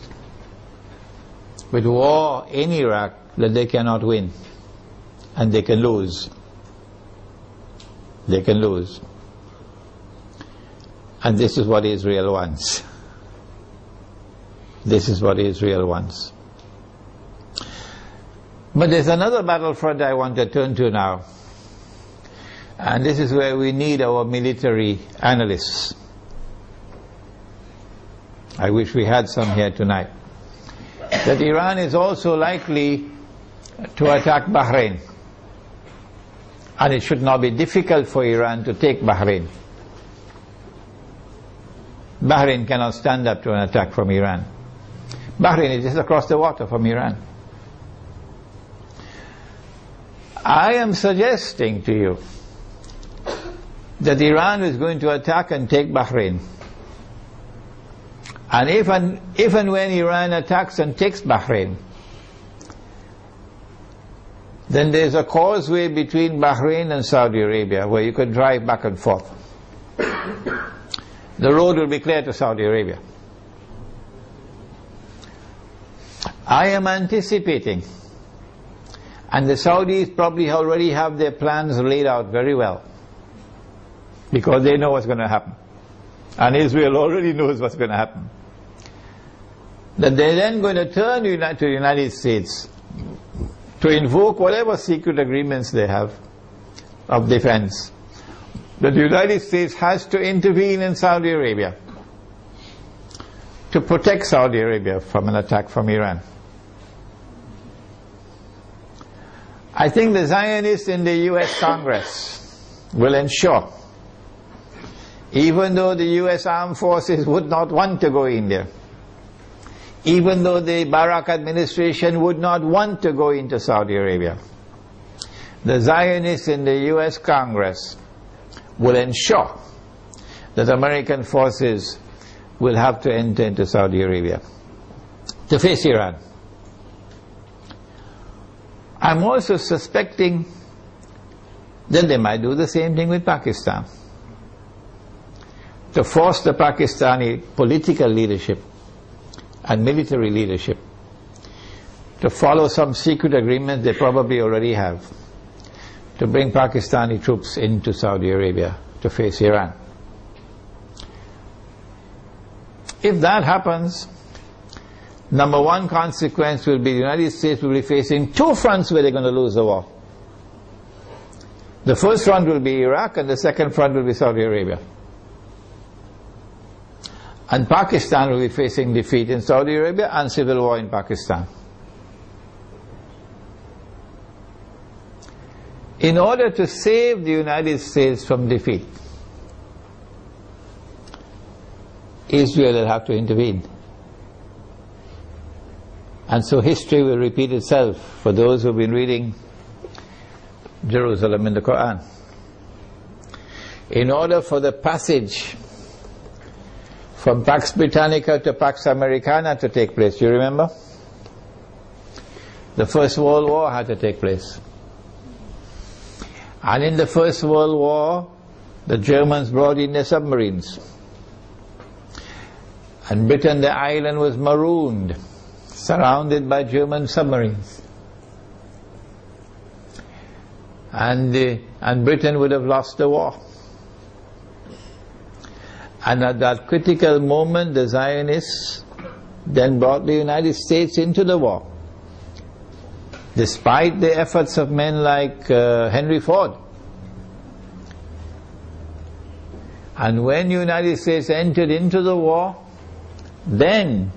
with war in Iraq that they cannot win. And they can lose. They can lose. And this is what Israel wants. This is what Israel wants. But there's another battlefront I want to turn to now. And this is where we need our military analysts. I wish we had some here tonight. That Iran is also likely to attack Bahrain. And it should not be difficult for Iran to take Bahrain. Bahrain cannot stand up to an attack from Iran. Bahrain is just across the water from Iran. I am suggesting to you that Iran is going to attack and take Bahrain. And if and when Iran attacks and takes Bahrain, Then there's a causeway between Bahrain and Saudi Arabia where you can drive back and forth. The road will be clear to Saudi Arabia. I am anticipating, and the Saudis probably already have their plans laid out very well, because they know what's going to happen. And Israel already knows what's going to happen. That they're then going to turn to the United States to invoke whatever secret agreements they have of defense. That the United States has to intervene in Saudi Arabia to protect Saudi Arabia from an attack from Iran. I think the Zionists in the US Congress will ensure, even though the US armed forces would not want to go in there, even though the Barak administration would not want to go into Saudi Arabia, the Zionists in the US Congress will ensure that American forces will have to enter into Saudi Arabia to face Iran. I'm also suspecting that they might do the same thing with Pakistan, to force the Pakistani political leadership and military leadership to follow some secret agreement they probably already have, to bring Pakistani troops into Saudi Arabia to face Iran. If that happens, number one consequence will be the United States will be facing two fronts where they're going to lose the war. The first front will be Iraq, and the second front will be Saudi Arabia. And Pakistan will be facing defeat in Saudi Arabia and civil war in Pakistan. In order to save the United States from defeat, Israel will have to intervene. And so history will repeat itself for those who have been reading Jerusalem in the Quran. In order for the passage from Pax Britannica to Pax Americana to take place, you remember? The First World War had to take place. And in the First World War, the Germans brought in their submarines. And Britain, the island, was marooned, surrounded by German submarines. And Britain would have lost the war. And at that critical moment, the Zionists then brought the United States into the war, despite the efforts of men like Henry Ford. And when the United States entered into the war, then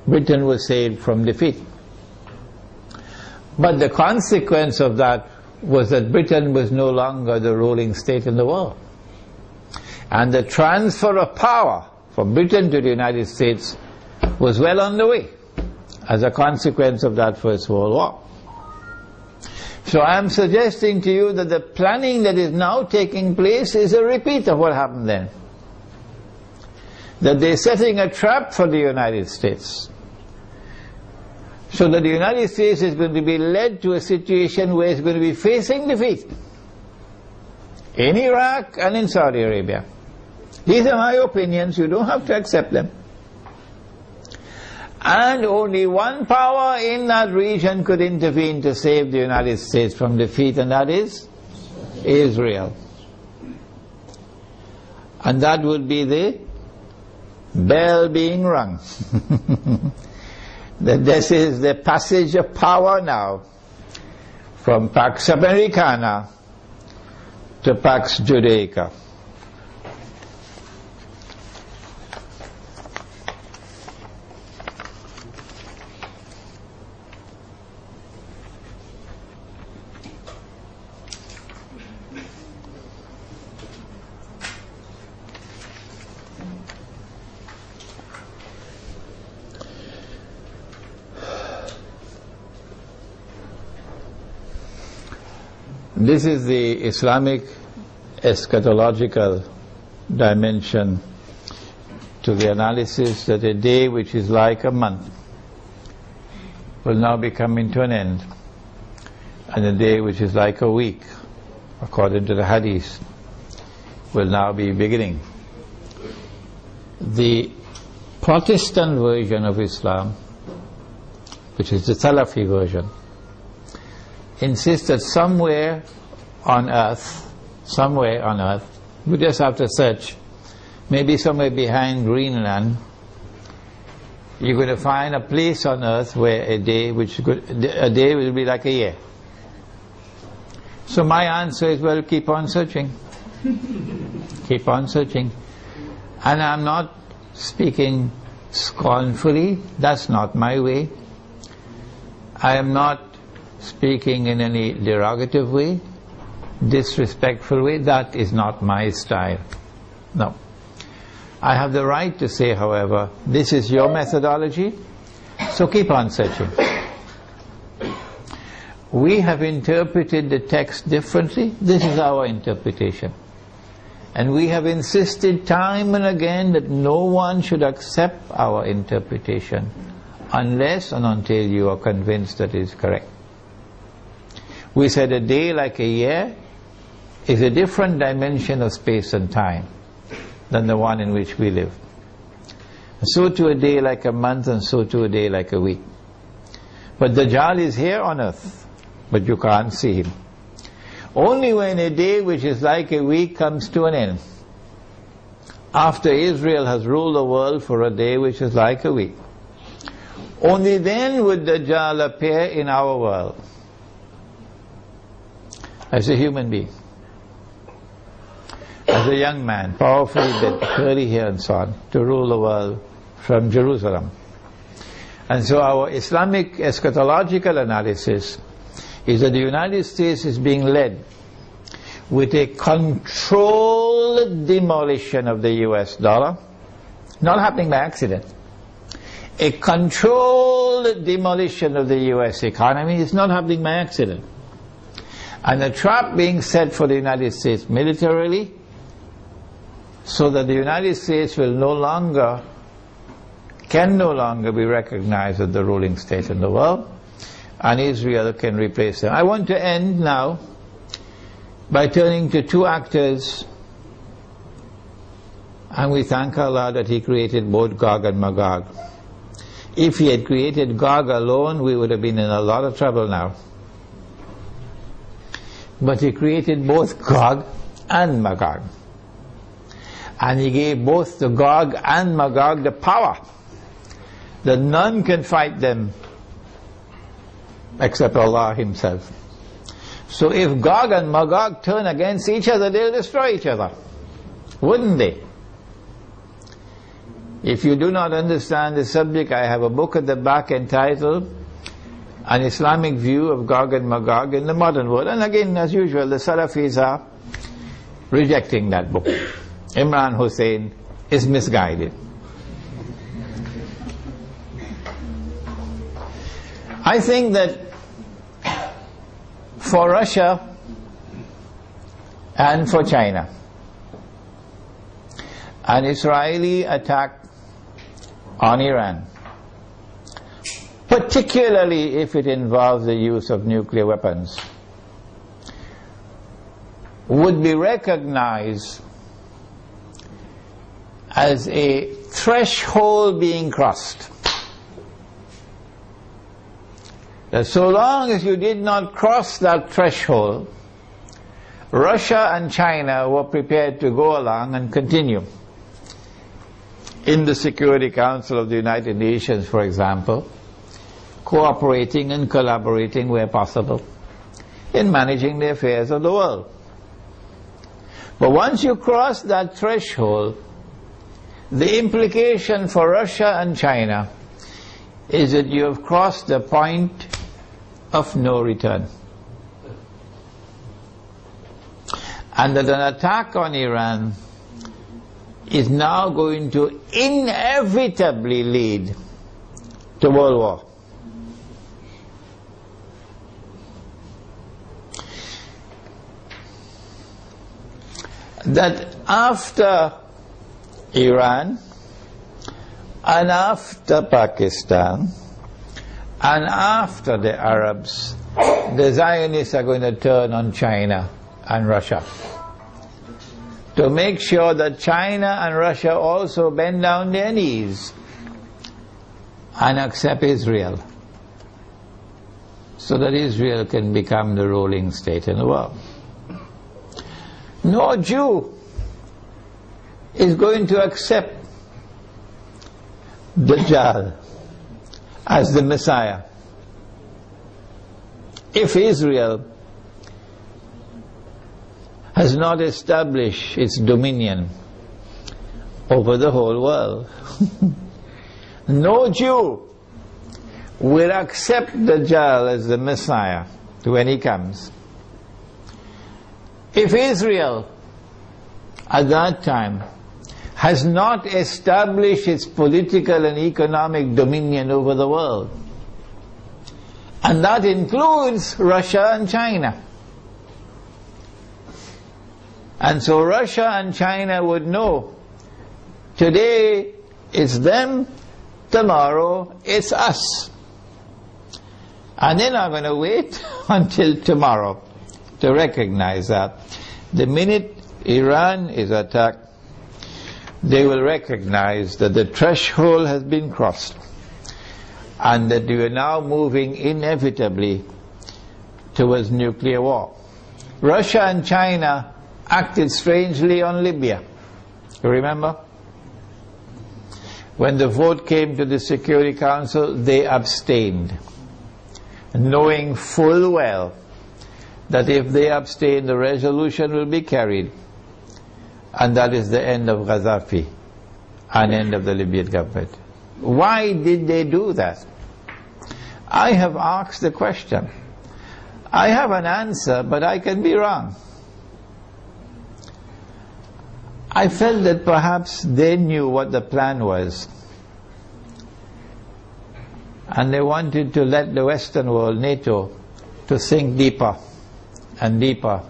Britain was saved from defeat. But the consequence of that was that Britain was no longer the ruling state in the world. And the transfer of power from Britain to the United States was well on the way as a consequence of that First World War. So I am suggesting to you that the planning that is now taking place is a repeat of what happened then. That they're setting a trap for the United States, so that the United States is going to be led to a situation where it's going to be facing defeat in Iraq and in Saudi Arabia. These are my opinions, you don't have to accept them. And only one power in that region could intervene to save the United States from defeat, and that is Israel. And that would be the bell being rung. That this is the passage of power now from Pax Americana to Pax Judaica. This is the Islamic eschatological dimension to the analysis that a day which is like a month will now be coming to an end. and a day which is like a week, according to the hadith, will now be beginning. The Protestant version of Islam, which is the Salafi version, insists that somewhere on earth, we just have to search, maybe somewhere behind Greenland, you're going to find a place on earth where a day will be like a year. So my answer is, well, keep on searching. Keep on searching. And I'm not speaking scornfully, that's not my way. I am not speaking in any derogative way, disrespectful way, that is not my style. No. I have the right to say, however, this is your methodology, so keep on searching. We have interpreted the text differently, this is our interpretation. And we have insisted time and again that no one should accept our interpretation unless and until you are convinced that it is correct. We said a day like a year is a different dimension of space and time than the one in which we live. And so too a day like a month, and so too a day like a week. But Dajjal is here on earth, but you can't see him. Only when a day which is like a week comes to an end, after Israel has ruled the world for a day which is like a week, only then would Dajjal appear in our world as a human being, as a young man, powerfully built, curly hair and so on, to rule the world from Jerusalem. And so our Islamic eschatological analysis is that the United States is being led with a controlled demolition of the US dollar, not happening by accident. A controlled demolition of the US economy is not happening by accident. And a trap being set for the United States militarily, so that the United States can no longer be recognized as the ruling state in the world, and Israel can replace them. I want to end now by turning to two actors, and we thank Allah that He created both Gog and Magog. If He had created Gog alone, we would have been in a lot of trouble now. But He created both Gog and Magog. And He gave both the Gog and Magog the power that none can fight them except Allah Himself. So if Gog and Magog turn against each other, they'll destroy each other, wouldn't they? If you do not understand the subject, I have a book at the back entitled An Islamic View of Gog and Magog in the Modern World. And again, as usual, the Salafis are rejecting that book. Imran Hosein is misguided. I think that for Russia and for China, an Israeli attack on Iran, particularly if it involves the use of nuclear weapons, would be recognized as a threshold being crossed. That so long as you did not cross that threshold, Russia and China were prepared to go along and continue. In the Security Council of the United Nations, for example, cooperating and collaborating where possible in managing the affairs of the world. But once you cross that threshold, the implication for Russia and China is that you have crossed the point of no return. And that an attack on Iran is now going to inevitably lead to world war. That after Iran and after Pakistan And after the Arabs, the Zionists are going to turn on China and Russia to make sure that China and Russia also bend down their knees and accept Israel, so that Israel can become the ruling state in the world. No Jew is going to accept Dajjal as the Messiah if Israel has not established its dominion over the whole world. No Jew will accept Dajjal as the Messiah when he comes if Israel at that time has not established its political and economic dominion over the world. And that includes Russia and China. And so Russia and China would know, today it's them, tomorrow it's us. And they're not going to wait until tomorrow to recognize that. The minute Iran is attacked, they will recognize that the threshold has been crossed and that we are now moving inevitably towards nuclear war. Russia and China acted strangely on Libya. You remember? When the vote came to the Security Council, they abstained, knowing full well that if they abstain, the resolution will be carried. And that is the end of Gaddafi and end of the Libyan government. Why did they do that? I have asked the question. I have an answer, but I can be wrong. I felt that perhaps they knew what the plan was. And they wanted to let the Western world, NATO, to sink deeper and deeper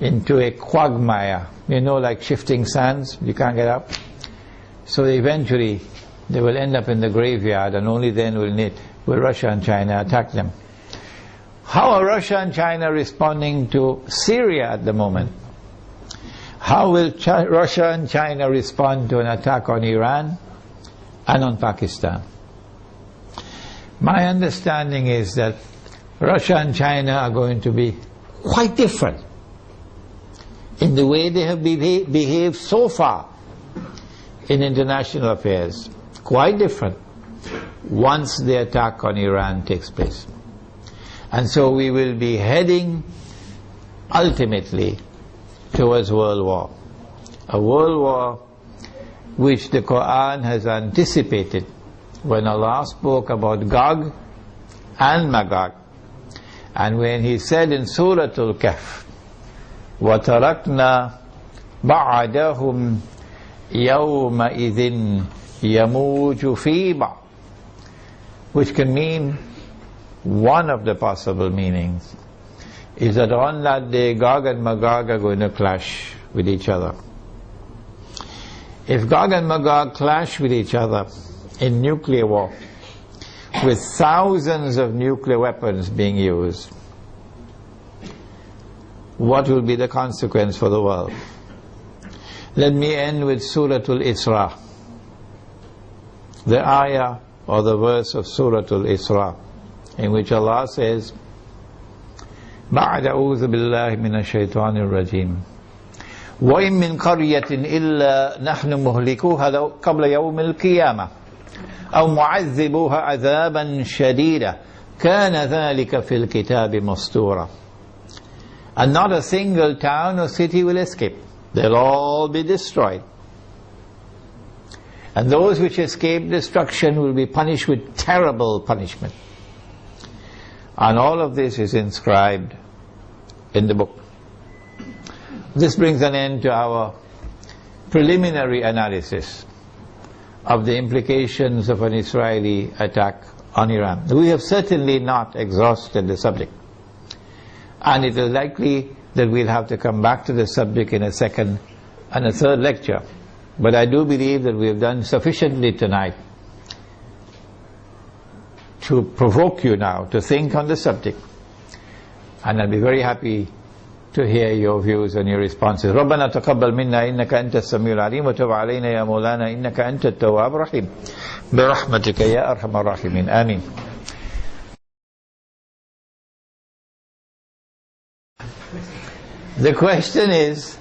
into a quagmire, you know, like shifting sands, you can't get up. So eventually they will end up in the graveyard, and only then will Russia and China attack them. How are Russia and China responding to Syria at the moment? How will Russia and China respond to an attack on Iran and on Pakistan? My understanding is that Russia and China are going to be quite different in the way they have behaved so far in international affairs. Quite different once the attack on Iran takes place. And so we will be heading ultimately towards world war. A world war which the Quran has anticipated when Allah spoke about Gog and Magog. And when He said in Surah Al-Kahf, وَتَرَكْنَا بَعْدَهُمْ يَوْمَئِذٍ يَمُوجُ فِي بَعْضٍ, which can mean, one of the possible meanings is that on that day Gog and Magog are going to clash with each other. If Gog and Magog clash with each other in nuclear war, with thousands of nuclear weapons being used, what will be the consequence for the world? Let me end with Surah Al-Isra, the ayah or the verse of Surah Al-Isra, in which Allah says, بعد أعوذ بالله من الشيطان الرجيم وإن من قرية إلا نحن مهلكوها قبل يوم القيامة أو معذبوها عذابا شديدا كان ذلك في الكتاب مسطورا. And not a single town or city will escape. They'll all be destroyed. And those which escape destruction will be punished with terrible punishment. And all of this is inscribed in the book. This brings an end to our preliminary analysis of the implications of an Israeli attack on Iran. We have certainly not exhausted the subject, and it is likely that we'll have to come back to the subject in a second and a third lecture. But I do believe that we have done sufficiently tonight to provoke you now to think on the subject. And I'll be very happy to hear your views and your responses. ربنا تقبل منا إنك أنت السميع العليم وتب علينا يا مولانا إنك أنت التواب الرحيم برحمتك يا أرحم الراحمين آمين. The question is,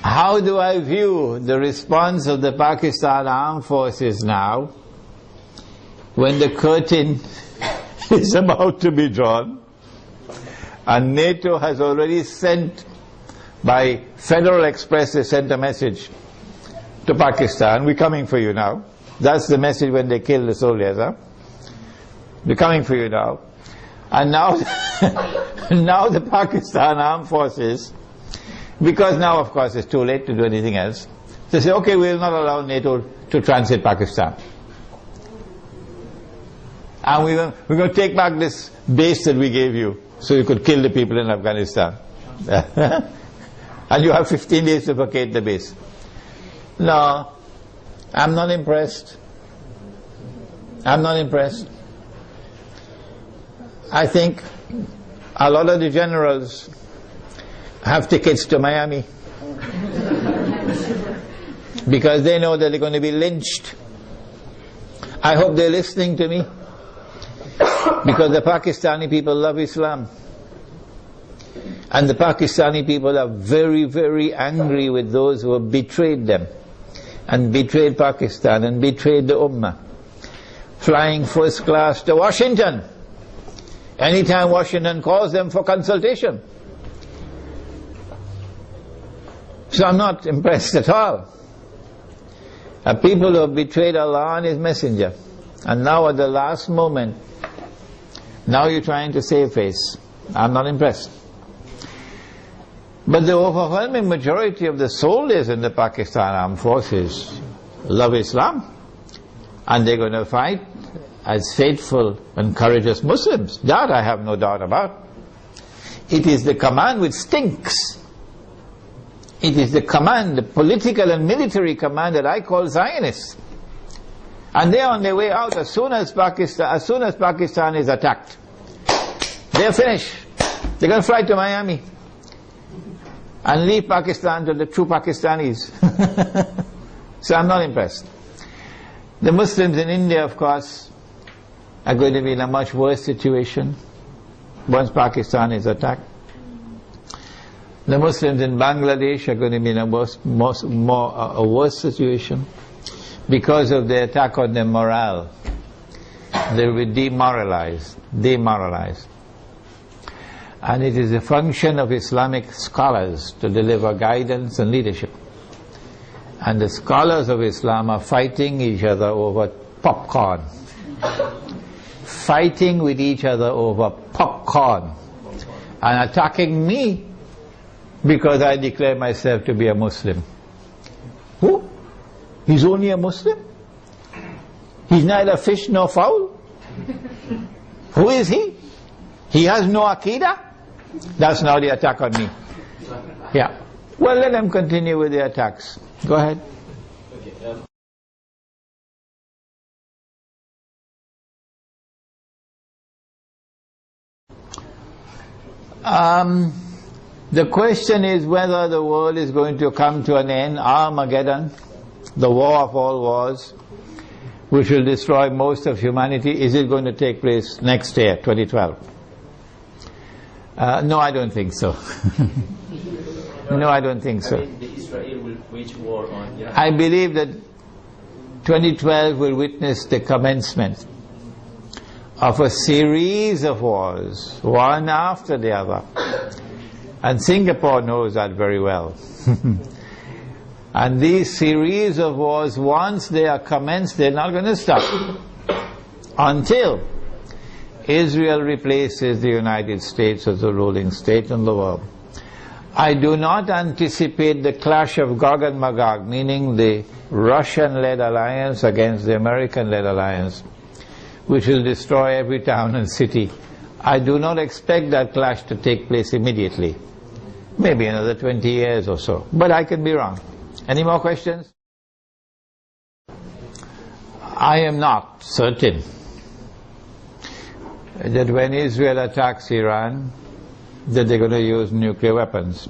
how do I view the response of the Pakistan Armed Forces now when the curtain is about to be drawn and NATO has already sent, by Federal Express they sent a message to Pakistan, we're coming for you now. That's the message when they kill the soldiers, huh? We're coming for you now. And now, now the Pakistan Armed Forces, because now of course it's too late to do anything else, they say, okay, we will not allow NATO to transit Pakistan. And we're going to take back this base that we gave you, so you could kill the people in Afghanistan. And you have 15 days to vacate the base. No, I'm not impressed. I'm not impressed. I think a lot of the generals have tickets to Miami because they know that they're going to be lynched. I hope they're listening to me, because the Pakistani people love Islam, and the Pakistani people are very, very angry with those who have betrayed them and betrayed Pakistan and betrayed the Ummah, flying first class to Washington anytime Washington calls them for consultation. So I'm not impressed at all. People who have betrayed Allah and His Messenger, and now at the last moment, now you're trying to save face. I'm not impressed. But the overwhelming majority of the soldiers in the Pakistan Armed Forces love Islam, and they're going to fight as faithful and courageous Muslims. That I have no doubt about. It is the command which stinks. It is the command, the political and military command, that I call Zionist. And they're on their way out as soon as Pakistan is attacked. They're finished. They're going to fly to Miami and leave Pakistan to the true Pakistanis. So I'm not impressed. The Muslims in India, of course, are going to be in a much worse situation once Pakistan is attacked. The Muslims in Bangladesh are going to be in a worse situation because of the attack on their morale. They will be demoralized. And it is a function of Islamic scholars to deliver guidance and leadership. And the scholars of Islam are fighting each other over popcorn. Fighting with each other over popcorn. And attacking me because I declare myself to be a Muslim. Who? He's only a Muslim? He's neither fish nor fowl? Who is he? He has no Aqidah? That's now the attack on me. Yeah. Well, let them continue with the attacks. Go ahead. The question is whether the world is going to come to an end, Armageddon, the war of all wars, which will destroy most of humanity. Is it going to take place next year, 2012? No, I don't think so. No, I don't think so. Israel will wage war on Iran. I believe that 2012 will witness the commencement of a series of wars, one after the other. And Singapore knows that very well. And these series of wars, once they are commenced, they're not going to stop until Israel replaces the United States as the ruling state in the world. I do not anticipate the clash of Gog and Magog, meaning the Russian-led alliance against the American-led alliance, which will destroy every town and city. I do not expect that clash to take place immediately. Maybe another 20 years or so. But I can be wrong. Any more questions? I am not certain that when Israel attacks Iran, that they're going to use nuclear weapons.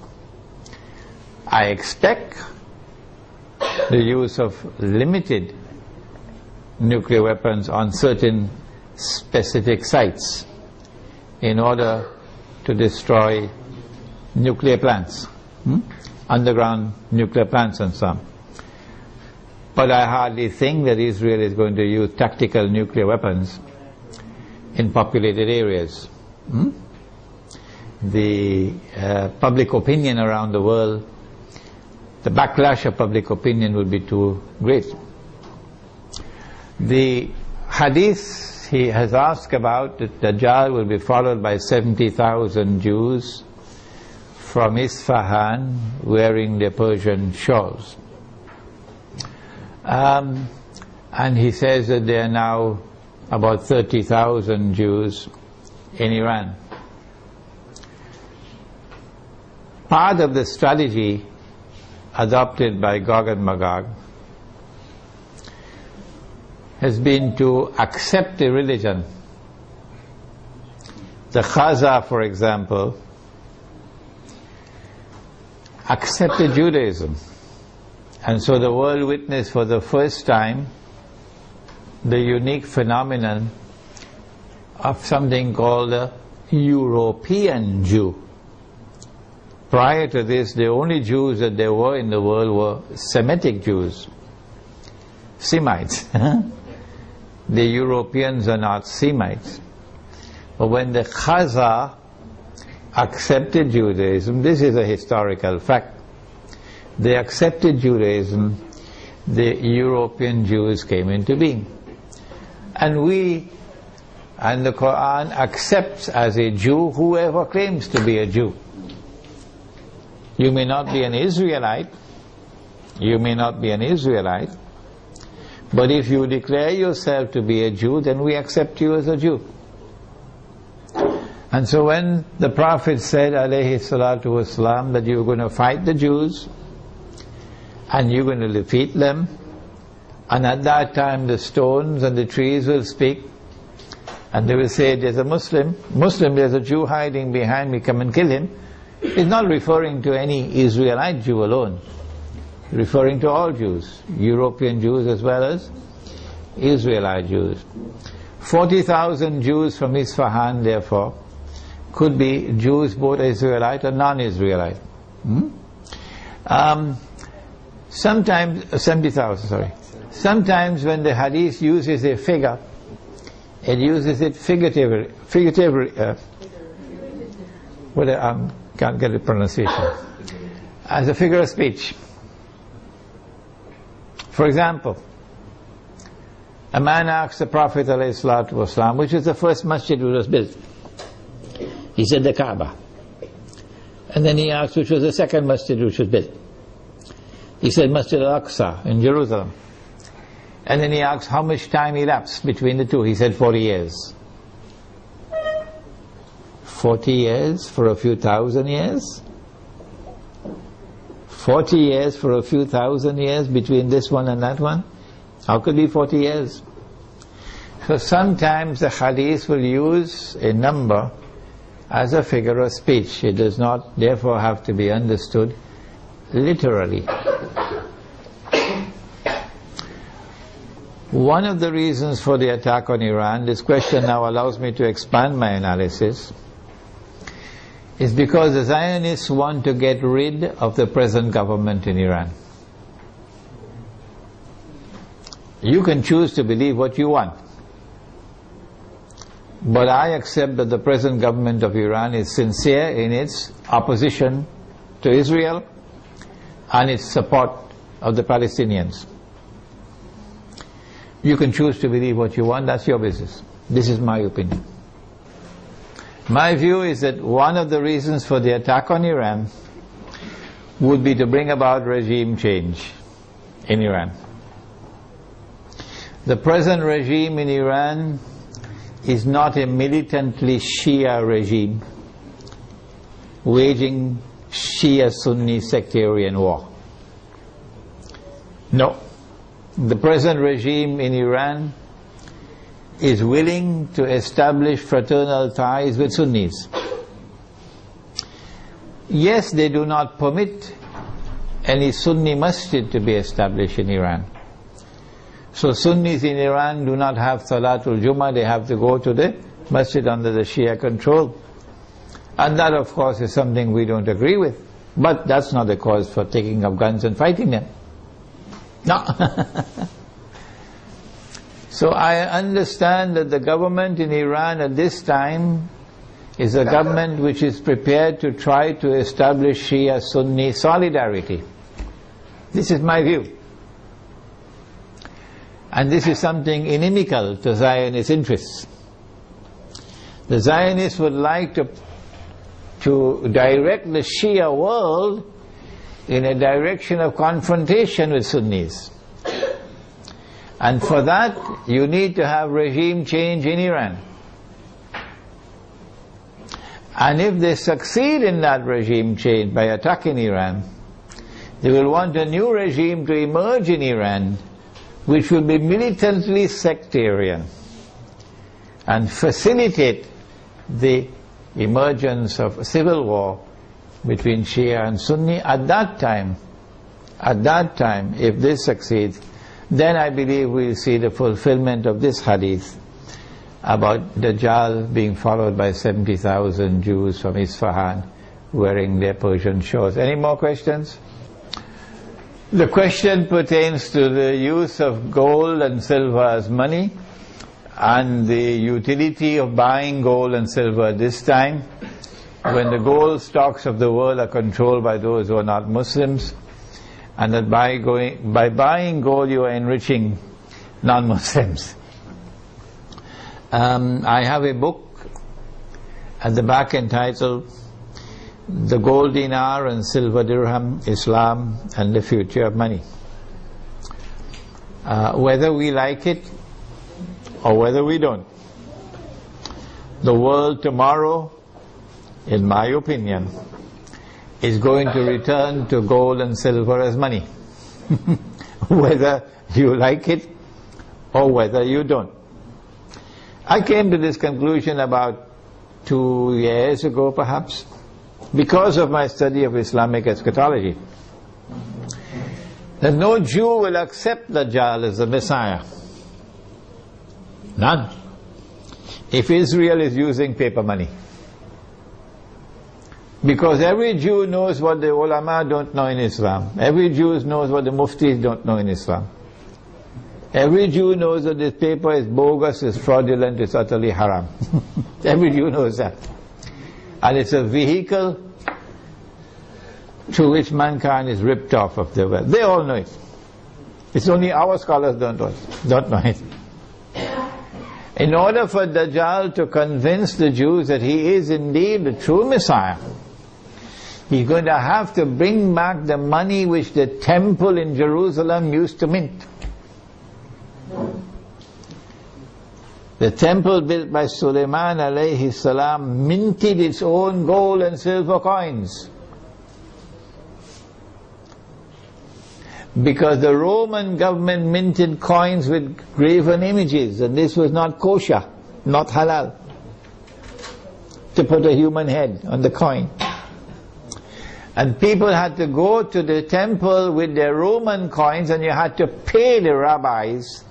I expect the use of limited nuclear weapons on certain specific sites in order to destroy nuclear plants, underground nuclear plants and so on. But I hardly think that Israel is going to use tactical nuclear weapons in populated areas. The public opinion around the world, the backlash of public opinion would be too great. The hadith he has asked about, that Dajjal will be followed by 70,000 Jews from Isfahan wearing their Persian shawls. And he says that there are now about 30,000 Jews in Iran. Part of the strategy adopted by Gog and Magog has been to accept a religion. The Khaza, for example, accepted Judaism. And so the world witnessed for the first time the unique phenomenon of something called a European Jew. Prior to this, the only Jews that there were in the world were Semitic Jews, Semites. The Europeans are not Semites. But when the Khaza accepted Judaism, this is a historical fact, they accepted Judaism, the European Jews came into being. And the Quran accepts as a Jew whoever claims to be a Jew. You may not be an Israelite, but if you declare yourself to be a Jew, then we accept you as a Jew. And so when the Prophet said, alayhi salatu wasalam, that you're going to fight the Jews, and you're going to defeat them, and at that time the stones and the trees will speak, and they will say, there's a Muslim, there's a Jew hiding behind me, come and kill him. It's not referring to any Israelite Jew alone, referring to all Jews, European Jews as well as Israelite Jews. 40,000 Jews from Isfahan, therefore, could be Jews both Israelite or non-Israelite. Sometimes, 70,000, sorry. Sometimes when the hadith uses a figure, it uses it figuratively, can't get the pronunciation, as a figure of speech. For example, a man asked the Prophet ﷺ, which is the first masjid which was built. He said the Kaaba. And then he asked which was the second masjid which was built. He said Masjid al-Aqsa in Jerusalem. And then he asked how much time elapsed between the two. He said 40 years. 40 years for a few thousand years? 40 years for a few thousand years between this one and that one? How could it be 40 years? So sometimes the hadith will use a number as a figure of speech. It does not therefore have to be understood literally. One of the reasons for the attack on Iran, this question now allows me to expand my analysis, is because the Zionists want to get rid of the present government in Iran. You can choose to believe what you want, but I accept that the present government of Iran is sincere in its opposition to Israel and its support of the Palestinians. You can choose to believe what you want, that's your business. This is my opinion. My view is that one of the reasons for the attack on Iran would be to bring about regime change in Iran. The present regime in Iran is not a militantly Shia regime waging Shia-Sunni sectarian war. No. The present regime in Iran is willing to establish fraternal ties with Sunnis. Yes, they do not permit any Sunni masjid to be established in Iran. So Sunnis in Iran do not have Salatul Jummah, they have to go to the masjid under the Shia control. And that, of course, is something we don't agree with. But that's not a cause for taking up guns and fighting them. No. So I understand that the government in Iran at this time is a government which is prepared to try to establish Shia-Sunni solidarity. This is my view. And this is something inimical to Zionist interests. The Zionists would like to direct the Shia world in a direction of confrontation with Sunnis. And for that, you need to have regime change in Iran. And if they succeed in that regime change by attacking Iran, they will want a new regime to emerge in Iran, which will be militantly sectarian and facilitate the emergence of a civil war between Shia and Sunni. At that time, if this succeeds, then I believe we'll see the fulfillment of this hadith about Dajjal being followed by 70,000 Jews from Isfahan wearing their Persian shawls. Any more questions? The question pertains to the use of gold and silver as money and the utility of buying gold and silver at this time when the gold stocks of the world are controlled by those who are not Muslims, and that by buying gold you are enriching non-Muslims. I have a book at the back entitled The Gold Dinar and Silver Dirham, Islam and the Future of Money. Whether we like it or whether we don't, the world tomorrow, in my opinion, is going to return to gold and silver as money. Whether you like it or whether you don't. I came to this conclusion about 2 years ago perhaps, because of my study of Islamic eschatology, that no Jew will accept Dajjal as the Messiah. None. If Israel is using paper money. Because every Jew knows what the ulama don't know in Islam. Every Jew knows what the muftis don't know in Islam. Every Jew knows that this paper is bogus, is fraudulent, is utterly haram. Every Jew knows that. And it's a vehicle through which mankind is ripped off of their wealth. They all know it. It's only our scholars don't know it. In order for Dajjal to convince the Jews that he is indeed the true Messiah, he's going to have to bring back the money which the temple in Jerusalem used to mint. The temple built by Sulaiman alayhi salam minted its own gold and silver coins. Because the Roman government minted coins with graven images, and this was not kosher, not halal, to put a human head on the coin. And people had to go to the temple with their Roman coins, and you had to pay the rabbis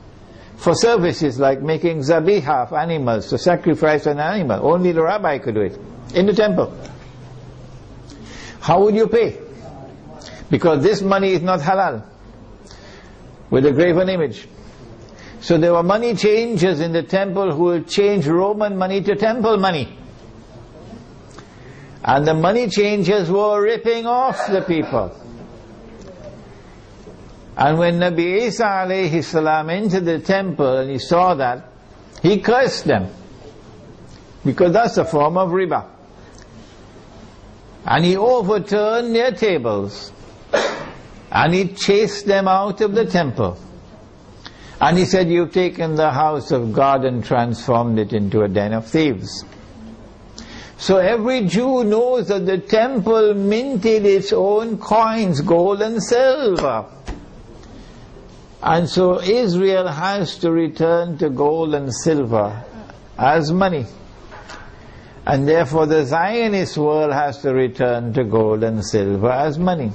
for services like making zabiha of animals, to sacrifice an animal. Only the rabbi could do it, in the temple. How would you pay? Because this money is not halal, with a graven image. So there were money changers in the temple who would change Roman money to temple money. And the money changers were ripping off the people. And when Nabi Isa alayhi salam entered the temple and he saw that, he cursed them. Because that's a form of riba. And he overturned their tables. And he chased them out of the temple. And he said, "You've taken the house of God and transformed it into a den of thieves." So every Jew knows that the temple minted its own coins, gold and silver. And so Israel has to return to gold and silver as money. And therefore the Zionist world has to return to gold and silver as money.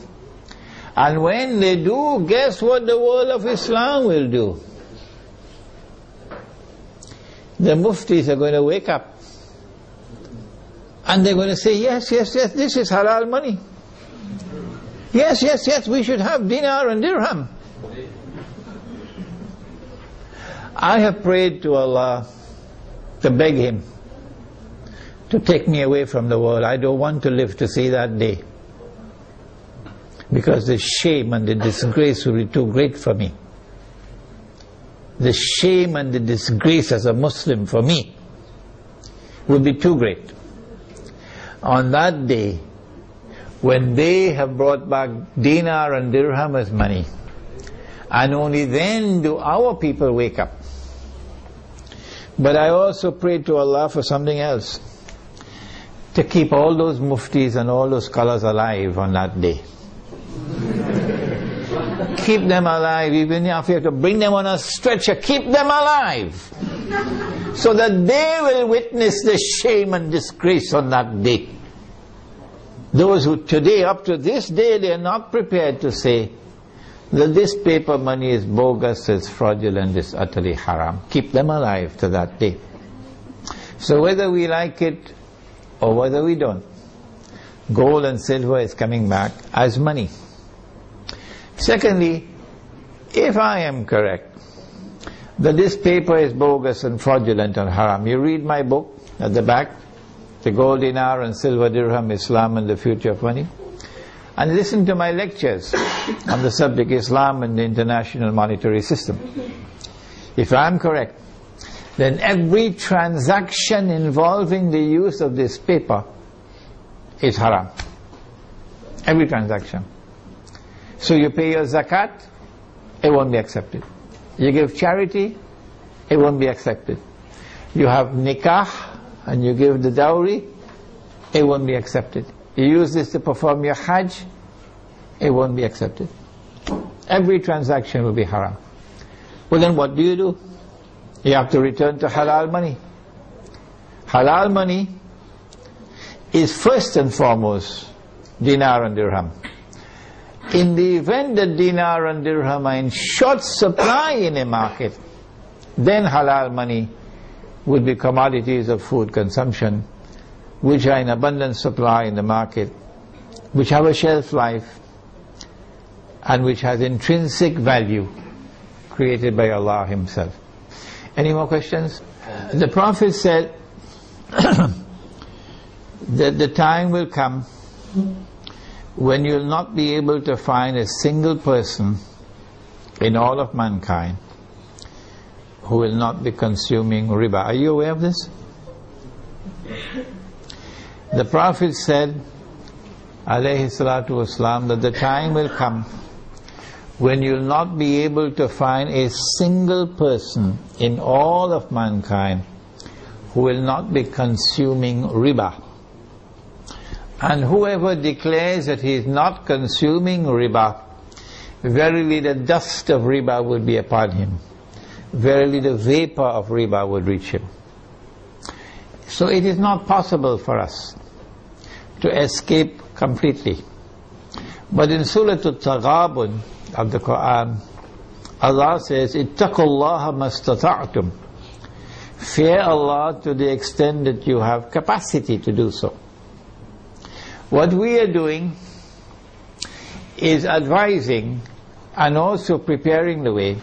And when they do, guess what the world of Islam will do? The muftis are going to wake up. And they're going to say, yes, yes, yes, this is halal money. Yes, yes, yes, we should have dinar and dirham. I have prayed to Allah to beg Him to take me away from the world. I don't want to live to see that day, because the shame and the disgrace will be too great for me. The shame and the disgrace as a Muslim for me will be too great. On that day, when they have brought back dinar and dirham as money, and only then do our people wake up. But I also prayed to Allah for something else, to keep all those muftis and all those scholars alive on that day. Keep them alive, even if you have to bring them on a stretcher, keep them alive, so that they will witness the shame and disgrace on that day. Those who today, up to this day, they are not prepared to say that this paper money is bogus, it's fraudulent, it's utterly haram. Keep them alive to that day. So whether we like it or whether we don't, gold and silver is coming back as money. Secondly, if I am correct that this paper is bogus and fraudulent and haram, you read my book at the back, The Gold Dinar and Silver Dirham, Islam and the Future of Money, and listen to my lectures on the subject Islam and the International Monetary System. If I am correct, then every transaction involving the use of this paper is haram. Every transaction. So you pay your zakat, it won't be accepted. You give charity, it won't be accepted. You have nikah and you give the dowry, it won't be accepted. You use this to perform your hajj, it won't be accepted. Every transaction will be haram. Well then what do? You have to return to halal money. Halal money is first and foremost dinar and dirham. In the event that dinar and dirham are in short supply in a market, then halal money would be commodities of food consumption, which are in abundant supply in the market, which have a shelf life, and which has intrinsic value created by Allah Himself. Any more questions? The Prophet said that the time will come when you will not be able to find a single person in all of mankind who will not be consuming riba. Are you aware of this? The Prophet said, alayhi salatu wasalam, that the time will come when you will not be able to find a single person in all of mankind who will not be consuming riba. And whoever declares that he is not consuming riba, verily the dust of riba will be upon him. Verily the vapor of riba would reach him. So it is not possible for us to escape completely. But in Surah Al-Taghabun of the Quran, Allah says, ittaqullaha mastata'tum. Fear Allah to the extent that you have capacity to do so. What we are doing is advising and also preparing the way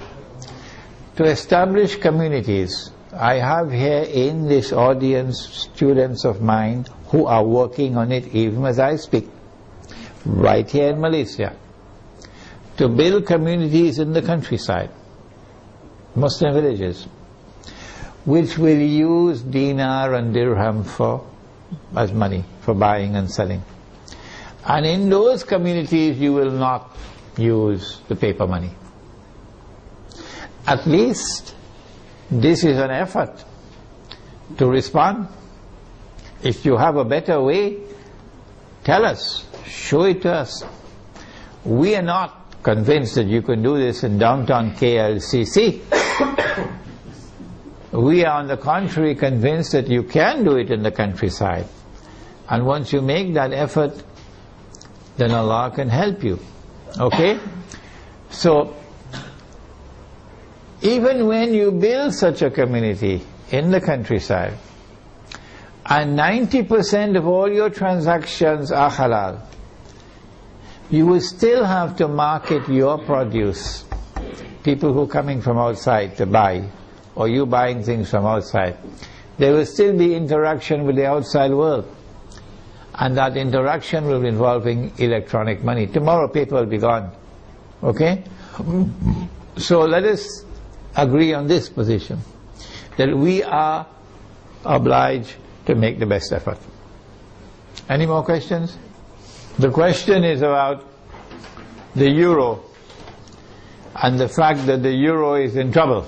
to establish communities. I have here in this audience students of mine who are working on it even as I speak, right here in Malaysia, to build communities in the countryside, Muslim villages, which will use dinar and dirham as money for buying and selling. And in those communities you will not use the paper money. At least this is an effort to respond. If you have a better way, tell us, show it to us. We are not convinced that you can do this in downtown KLCC. We are, on the contrary, convinced that you can do it in the countryside. And once you make that effort, then Allah can help you. Okay? So, even when you build such a community in the countryside, and 90% of all your transactions are halal, you will still have to market your produce. People who are coming from outside to buy, or you buying things from outside, there will still be interaction with the outside world. And that interaction will be involving electronic money. Tomorrow paper will be gone. Okay? So let us agree on this position, that we are obliged to make the best effort. Any more questions? The question is about the euro and the fact that the euro is in trouble.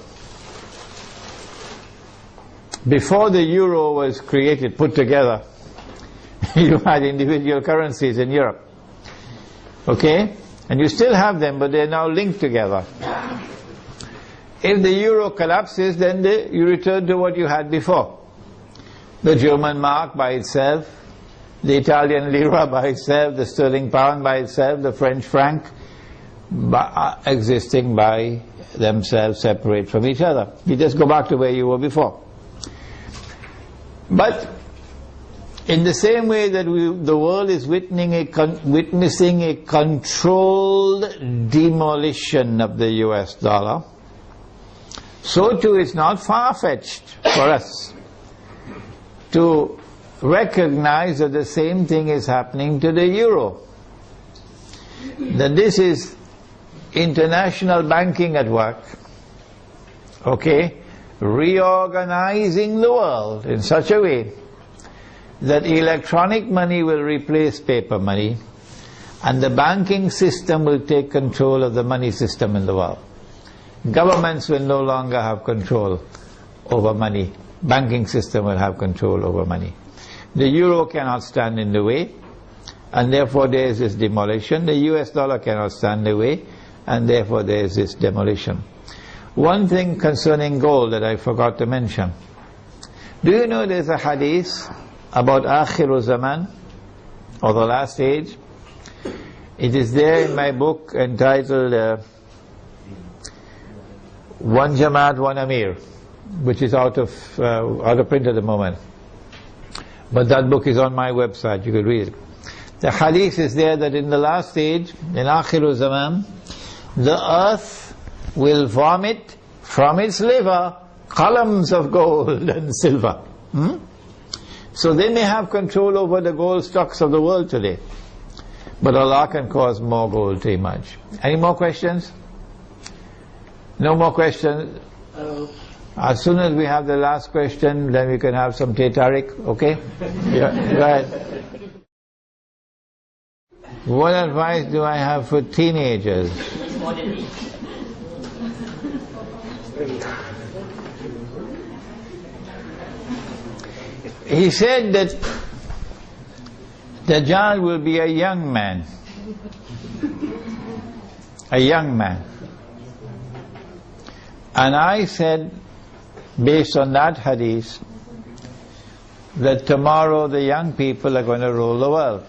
Before the euro was created, put together, you had individual currencies in Europe. Okay? And you still have them, but they're now linked together. If the euro collapses, then you return to what you had before. The German mark by itself, the Italian lira by itself, the sterling pound by itself, the French franc existing by themselves, separate from each other. You just go back to where you were before. But in the same way that the world is witnessing a controlled demolition of the US dollar, so too it's not far-fetched for us to recognize that the same thing is happening to the euro. That this is international banking at work, okay, reorganizing the world in such a way that electronic money will replace paper money, and the banking system will take control of the money system in the world. Governments will no longer have control over money. Banking system will have control over money. The euro cannot stand in the way, and therefore there is this demolition. The US dollar cannot stand in the way, and therefore there is this demolition. One thing concerning gold that I forgot to mention. Do you know there's a hadith about Akhiru Zaman, or the last age? It is there in my book entitled One Jamaat, One Amir, which is out of print at the moment. But that book is on my website, you could read it. The hadith is there that in the last age, in Akhiru Zaman, the earth will vomit from its liver columns of gold and silver. So they may have control over the gold stocks of the world today, but Allah can cause more gold to emerge. Any more questions? No more questions? As soon as we have the last question, then we can have some Teh Tarik, okay? Yeah, go ahead. What advice do I have for teenagers? He said that Dajjal will be a young man. A young man. And I said, based on that hadith, that tomorrow the young people are going to rule the world.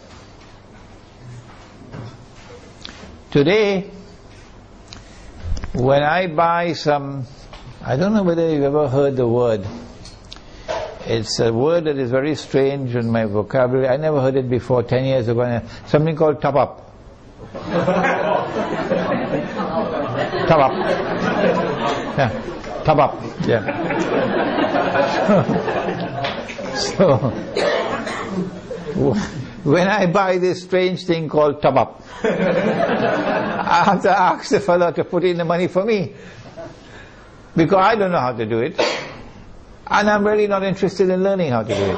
Today, when I buy some, I don't know whether you've ever heard the word. It's a word that is very strange in my vocabulary. I never heard it before, 10 years ago. Something called top up. Top up. Yeah, top up. Yeah. So, when I buy this strange thing called top up, I have to ask the fellow to put in the money for me, because I don't know how to do it, and I'm really not interested in learning how to do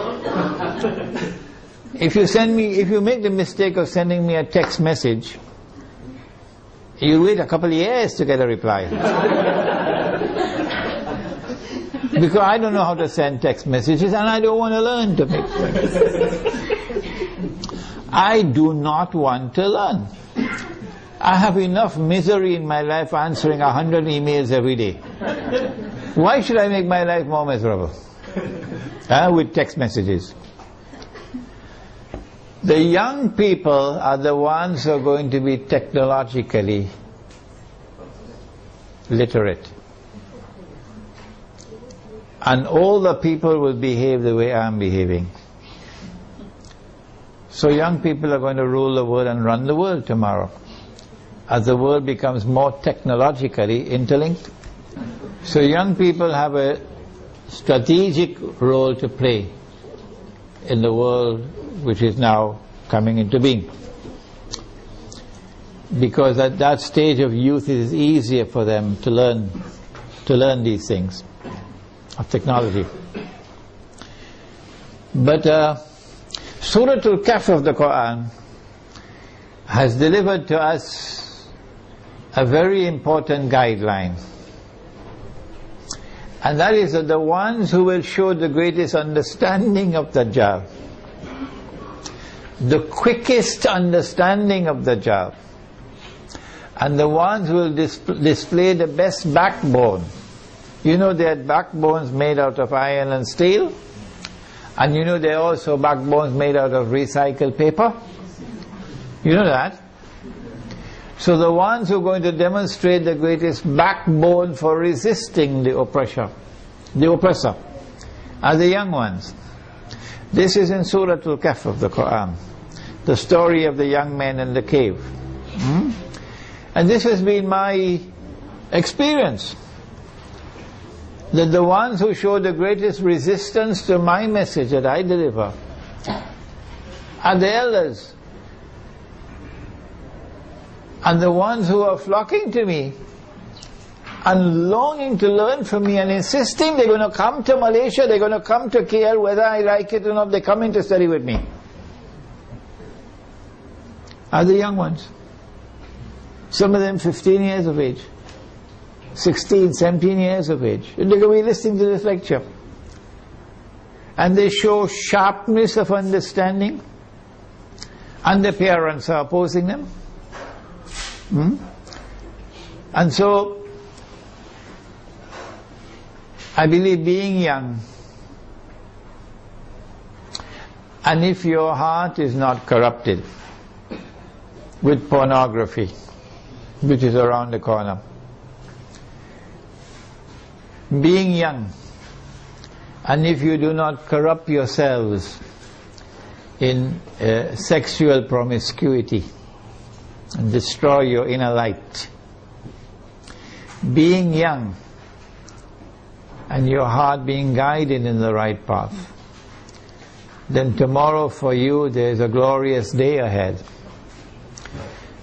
it. If you make the mistake of sending me a text message, you wait a couple of years to get a reply. Because I don't know how to send text messages, and I don't want to learn to make them. I do not want to learn. I have enough misery in my life answering 100 emails every day. Why should I make my life more miserable? With text messages. The young people are the ones who are going to be technologically literate. And all the people will behave the way I'm behaving. So young people are going to rule the world and run the world tomorrow, as the world becomes more technologically interlinked. So young people have a strategic role to play in the world which is now coming into being. Because at that stage of youth it is easier for them to learn these things of technology. But Surah Al-Kahf of the Quran has delivered to us a very important guideline. And that is that the ones who will show the greatest understanding of Dajjal, the quickest understanding of Dajjal, and the ones who will display the best backbone. You know they had backbones made out of iron and steel, and you know there are also backbones made out of recycled paper. You know that? So the ones who are going to demonstrate the greatest backbone for resisting the oppressor are the young ones. This is in Surah Al-Kahf of the Quran, the story of the young men in the cave. And this has been my experience, that the ones who show the greatest resistance to my message that I deliver are the elders, and the ones who are flocking to me and longing to learn from me and insisting they're going to come to Malaysia, they're going to come to KL, whether I like it or not, they're coming to study with me, are the young ones. Some of them 15 years of age, 16, 17 years of age. And they're going to be listening to this lecture. And they show sharpness of understanding, and their parents are opposing them. And so, I believe being young, and if your heart is not corrupted with pornography, which is around the corner, being young, and if you do not corrupt yourselves in sexual promiscuity and destroy your inner light, being young and your heart being guided in the right path, then tomorrow for you there is a glorious day ahead,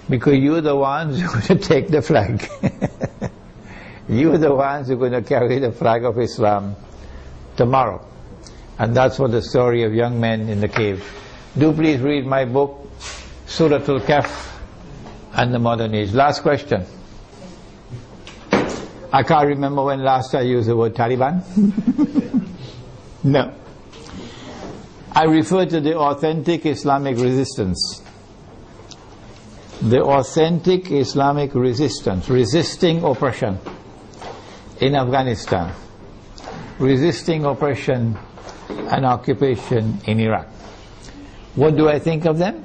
because you're the ones who are going to take the flag. You're the ones who are going to carry the flag of Islam tomorrow. And that's what the story of young men in the cave. Do please read my book, Surah Al-Kahf and the Modern Age. Last question. I can't remember when last I used the word Taliban. No. I refer to the authentic Islamic resistance. The authentic Islamic resistance, resisting oppression in Afghanistan, resisting oppression and occupation in Iraq. What do I think of them?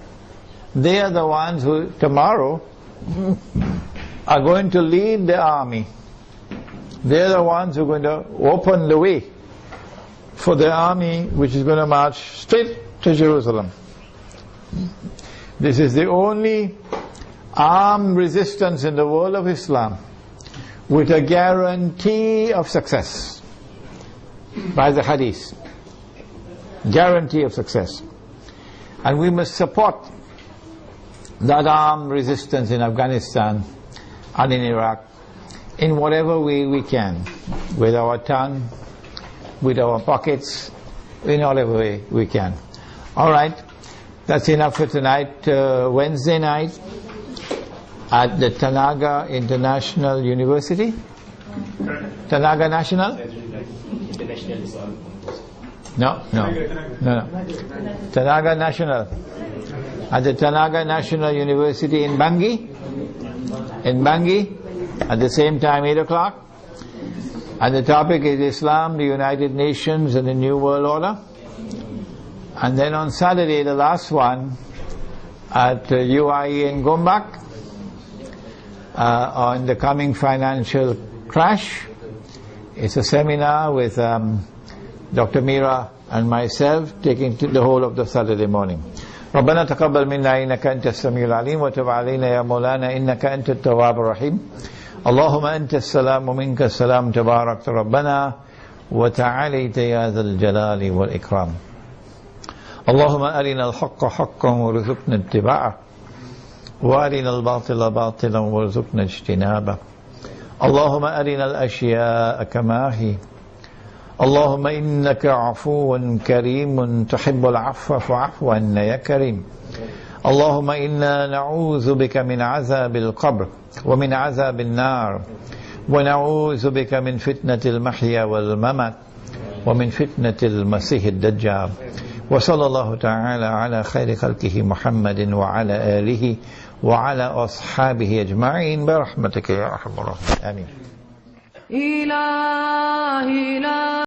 They are the ones who tomorrow are going to lead the army. They are the ones who are going to open the way for the army which is going to march straight to Jerusalem. This is the only armed resistance in the world of Islam with a guarantee of success by the hadith. Guarantee of success. And we must support that armed resistance in Afghanistan and in Iraq in whatever way we can, with our tongue, with our pockets, in whatever way we can. Alright, that's enough for tonight. Wednesday night at the Tanaga International University. Tanaga National? No. Tanaga National. At the Tanaga National University in Bangi. in Bangi at the same time, 8 o'clock. And the topic is Islam, the United Nations and the New World Order. And then on Saturday, the last one, at UIE in Gombak, on the coming financial crash. It's a seminar with Dr. Mira and myself taking the whole of the Saturday morning. ربنا تقبل منا إنك أنت السميع العليم وتب علينا يا مولانا إنك أنت التواب الرحيم اللهم أنت السلام ومنك السلام تبارك ربنا وتعاليت يا ذا الجلال والإكرام اللهم أرنا الحق حقا وارزقنا اتباعه وأرنا الباطل باطلا وارزقنا اجتنابه اللهم أرنا الأشياء كما هي اللهم إنك عفو كريم تحب العفو فاعف عنا يا كريم اللهم إنا نعوذ بك من عذاب القبر ومن عذاب النار ونعوذ بك من فتنة المحيا والممات ومن فتنة المسيح الدجال وصلى الله تعالى على خير خلقه محمد وعلى آله وعلى أصحابه أجمعين برحمتك يا أرحم الراحمين آمين.